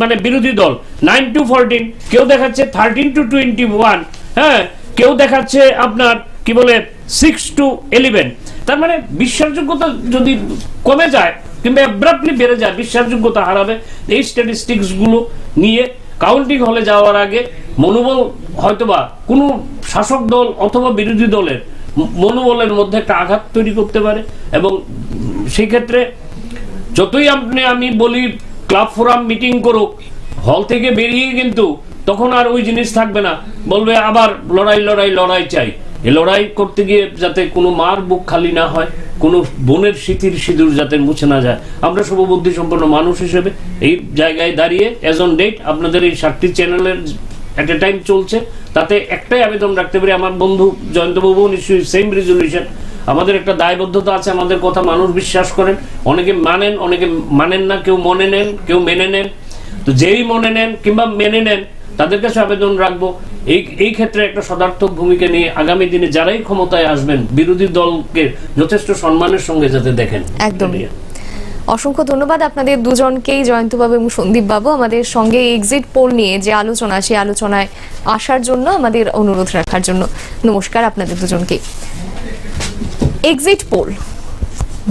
মানে বিরোধী দল 9 to 14, কেউ দেখাচ্ছে 13 to 21, হ্যাঁ, কেউ দেখাচ্ছে আপনার কি বলে 6 to 11। তার মানে বিশ্বাসযোগ্যতা যদি কমে যায় কিংবা অ্যাব্রাপ্টলি বেড়ে যায় বিশ্বাসযোগ্যতা হারাবে। এই স্ট্যাটিস্টিক্স গুলো নিয়ে কাউন্টিং হলে যাওয়ার আগে মনোবল হয়তোবা কোনো শাসক দল অথবা বিরোধী দলের মনোবলের মধ্যে একটা আঘাত তৈরি করতে পারে। এবং সেই ক্ষেত্রে যতই আমি বলি ক্লাব ফোরাম মিটিং করুক, হল থেকে বেরিয়ে কিন্তু তখন আর ওই জিনিস থাকবে না, বলবে আবার লড়াই চাই। এই লড়াই করতে গিয়ে যাতে কোনো মার বুক খালি না হয়, কোনো বোনের স্মৃতির সিঁদুর যাতে মুছে না যায়। আমরা শুভবুদ্ধি সম্পন্ন মানুষ হিসেবে এই জায়গায় দাঁড়িয়ে অ্যাজ অন ডেট আপনাদের এই 7টি চ্যানেলের এট এ টাইম চলছে, তাতে একটাই আবেদন রাখতে পারি, আমার বন্ধু জয়ন্তবাবু নিশ্চয়ই সেম রেজলিউশন, আমাদের একটা দায়বদ্ধতা আছে, আমাদের কথা মানুষ বিশ্বাস করেন, অনেকে মানেন অনেকে মানেন না, কেউ মনে নেন কেউ মেনে নেন। তো যেই মনে নেন কিংবা মেনে নেন তাদের কাছে আবেদন রাখবো এই ক্ষেত্রে একটা সদার্থক ভূমিকা নিয়ে আগামী দিনে যারাই ক্ষমতায় আসবেন বিরোধী দলকে যথেষ্ট সম্মানের সঙ্গে যাতে দেখেন। একদম। অসংখ্য ধন্যবাদ আপনাদের দুজনকেই, জয়ন্তবাবু এবং সন্দীপ বাবু, আমাদের সঙ্গে এক্সিট পোল নিয়ে যে আলোচনা, সেই আলোচনায় আসার জন্য, আমাদের অনুরোধ রাখার জন্য। নমস্কার আপনাদের দুজনকেই। এক্সিট পোল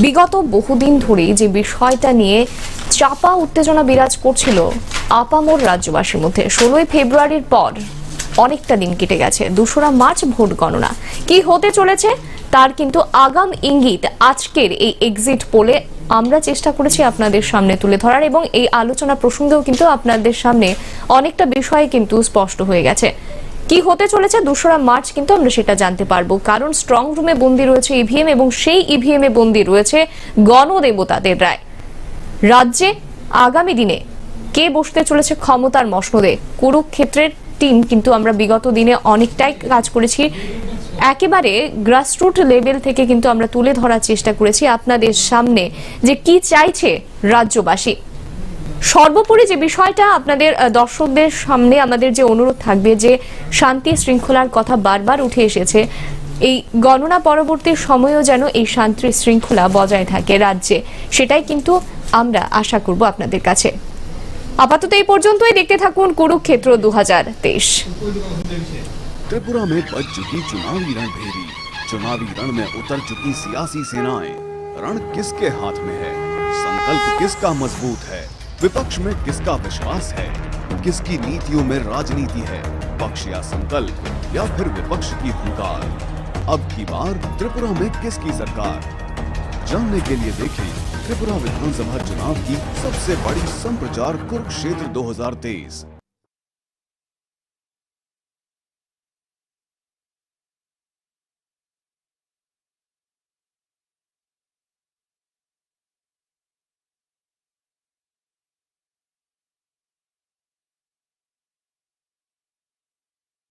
বিগত বহুদিন ধরেই যে বিষয়টা নিয়ে চাপা উত্তেজনা বিরাজ করছিল আপামর রাজ্যবাসীর মধ্যে, 16ই ফেব্রুয়ারির পর অনেকটা দিন কেটে গেছে, 2রা মার্চ ভোট গণনা কি হতে চলেছে তার কিন্তু আগাম ইঙ্গিত আজকের এই এক্সিট পোলে আমরা চেষ্টা করেছি আপনাদের সামনে তুলে ধরার, এবং এই আলোচনা প্রসঙ্গেও কিন্তু আপনাদের সামনে অনেকটা বিষয় কিন্তু স্পষ্ট হয়ে গেছে। কি হতে চলেছে 2রা মার্চ কিন্তু আমরা সেটা জানতে পারবো, কারণ স্ট্রং রুমে বন্দী রয়েছে ইভিএম, এবং সেই ইভিএম এ বন্দী রয়েছে গণদেবতাদের রায়। রাজ্যে আগামী দিনে কে বসতে চলেছে ক্ষমতার মসনদে, কুরুক্ষেত্রের টিম কিন্তু আমরা বিগত দিনে অনেকটাই কাজ করেছি, একেবারে গ্রাসরুট লেভেল থেকে কিন্তু আমরা তুলে ধরার চেষ্টা করেছি আপনাদের সামনে যে কি চাইছে রাজ্যবাসী। সর্বোপরি যে বিষয়টা আপনাদের দর্শকদের সামনে আমাদের যে অনুরোধ থাকবে, যে শান্তি শৃঙ্খলার কথা বারবার উঠে এসেছে, এই গণনা পরবর্তী সময়েও যেন এই শান্তি শৃঙ্খলা বজায় থাকে রাজ্যে, সেটাই কিন্তু আমরা আশা করব আপনাদের কাছে। আপাতত এই পর্যন্তই, দেখতে থাকুন কুরুক্ষেত্র 2023। त्रिपुरा में बज चुकी चुनावी रणभेरी, चुनावी रण में उतर चुकी सियासी सेनाएं। रण किसके हाथ में है, संकल्प किसका मजबूत है, विपक्ष में किसका विश्वास है, किसकी नीतियों में राजनीति है, पक्ष या संकल्प या फिर विपक्ष की हुंकार। अब की बार त्रिपुरा में किसकी सरकार, जानने के लिए देखें त्रिपुरा विधानसभा चुनाव की सबसे बड़ी संप्रचार कुरुक्षेत्र 2023